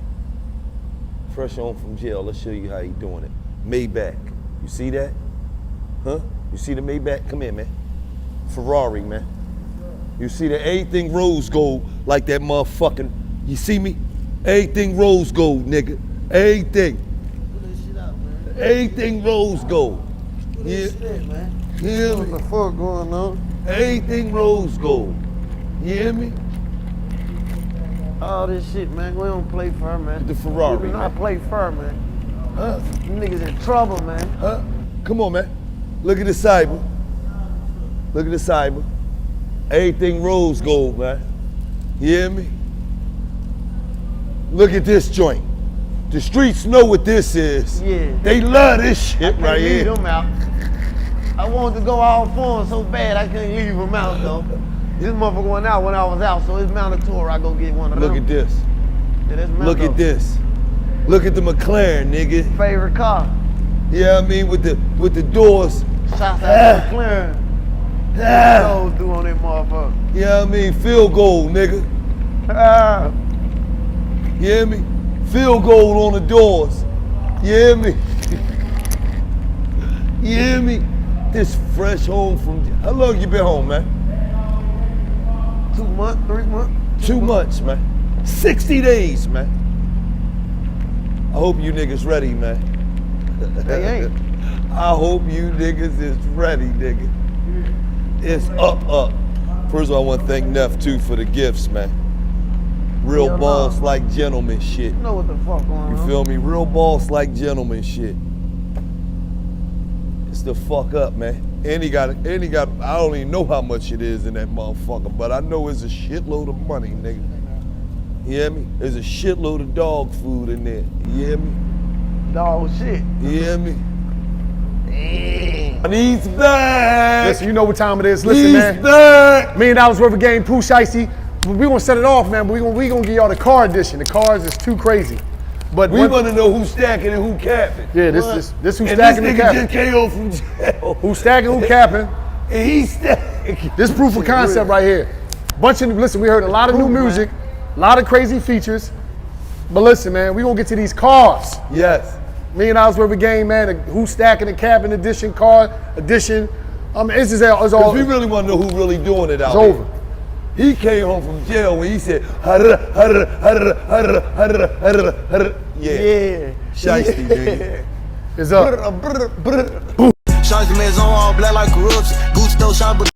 Fresh home from jail. Let's show you how he doing it. Maybach. You see that? Huh? You see the Maybach? Come here, man. Ferrari, man. You see that? Everything rose gold like that motherfucking. You see me? Everything rose gold, nigga. Everything. Put this shit out, man. Everything rose gold. Put Yeah. this shit, man. You hear What me? the fuck going on? Everything rose gold. You hear me? All this shit, man. We don't play fair, man. The Ferrari, We do not man. play fair, man. Huh? You niggas in trouble, man. Huh? Come on, man. Look at the cyber. Look at the cyber. Everything rose gold, man. You hear me? Look at this joint. The streets know what this is. Yeah. They love this shit right Leave here. them out. I wanted to go all for them so bad I couldn't leave them out though. This motherfucker went out when I was out, so it's mandatory I go get one of them. Look at this. Yeah, that's Look Mando. at this. Look at the McLaren, nigga. Favorite car. Yeah, I mean with the doors. Shots out to McLaren. Ah, Those do on that motherfucker. yeah, I mean field goal, nigga. Ah. You hear me? Field goal on the doors. You hear me? You hear me? This fresh home from. How long you been home, man? 2 months, 3 months. 2 months, man. 60 days, man. I hope you niggas ready, man. They ain't. I hope you niggas is ready, nigga. It's up. First of all, I want to thank Neff too for the gifts, man. Real Hell no. boss like gentlemen shit. You know what the fuck going You on. feel me? Real boss like gentlemen shit. It's the fuck up, man. And he got, I don't even know how much it is in that motherfucker, but I know it's a shitload of money, nigga. You hear me? There's a shitload of dog food in there. You hear me? Dog shit. You hear me? And he's back! Listen, you know what time it is. Listen, He's man. back! $1 million worth of game, Pooh Shiesty. We gonna set it off, man, but we gonna give y'all the car edition. The cars is too crazy. But We want to know who's stacking and who capping. yeah, this who's And stacking this and nigga just capping. KO from jail. Who's stacking, who capping. And he's stacking. This proof of concept right here. Listen, we heard a lot of new music, a lot of crazy features. But listen, man, we gonna get to these cars. Yes. $1 million worth of game, man. The who's stacking and capping edition, car edition. It's all. We really want to know who really doing it out It's there. over. He came home from jail when he said, yeah. Shiesty, nigga. It's up. Shiesty man's on all black like corruption. Gucci though shine, but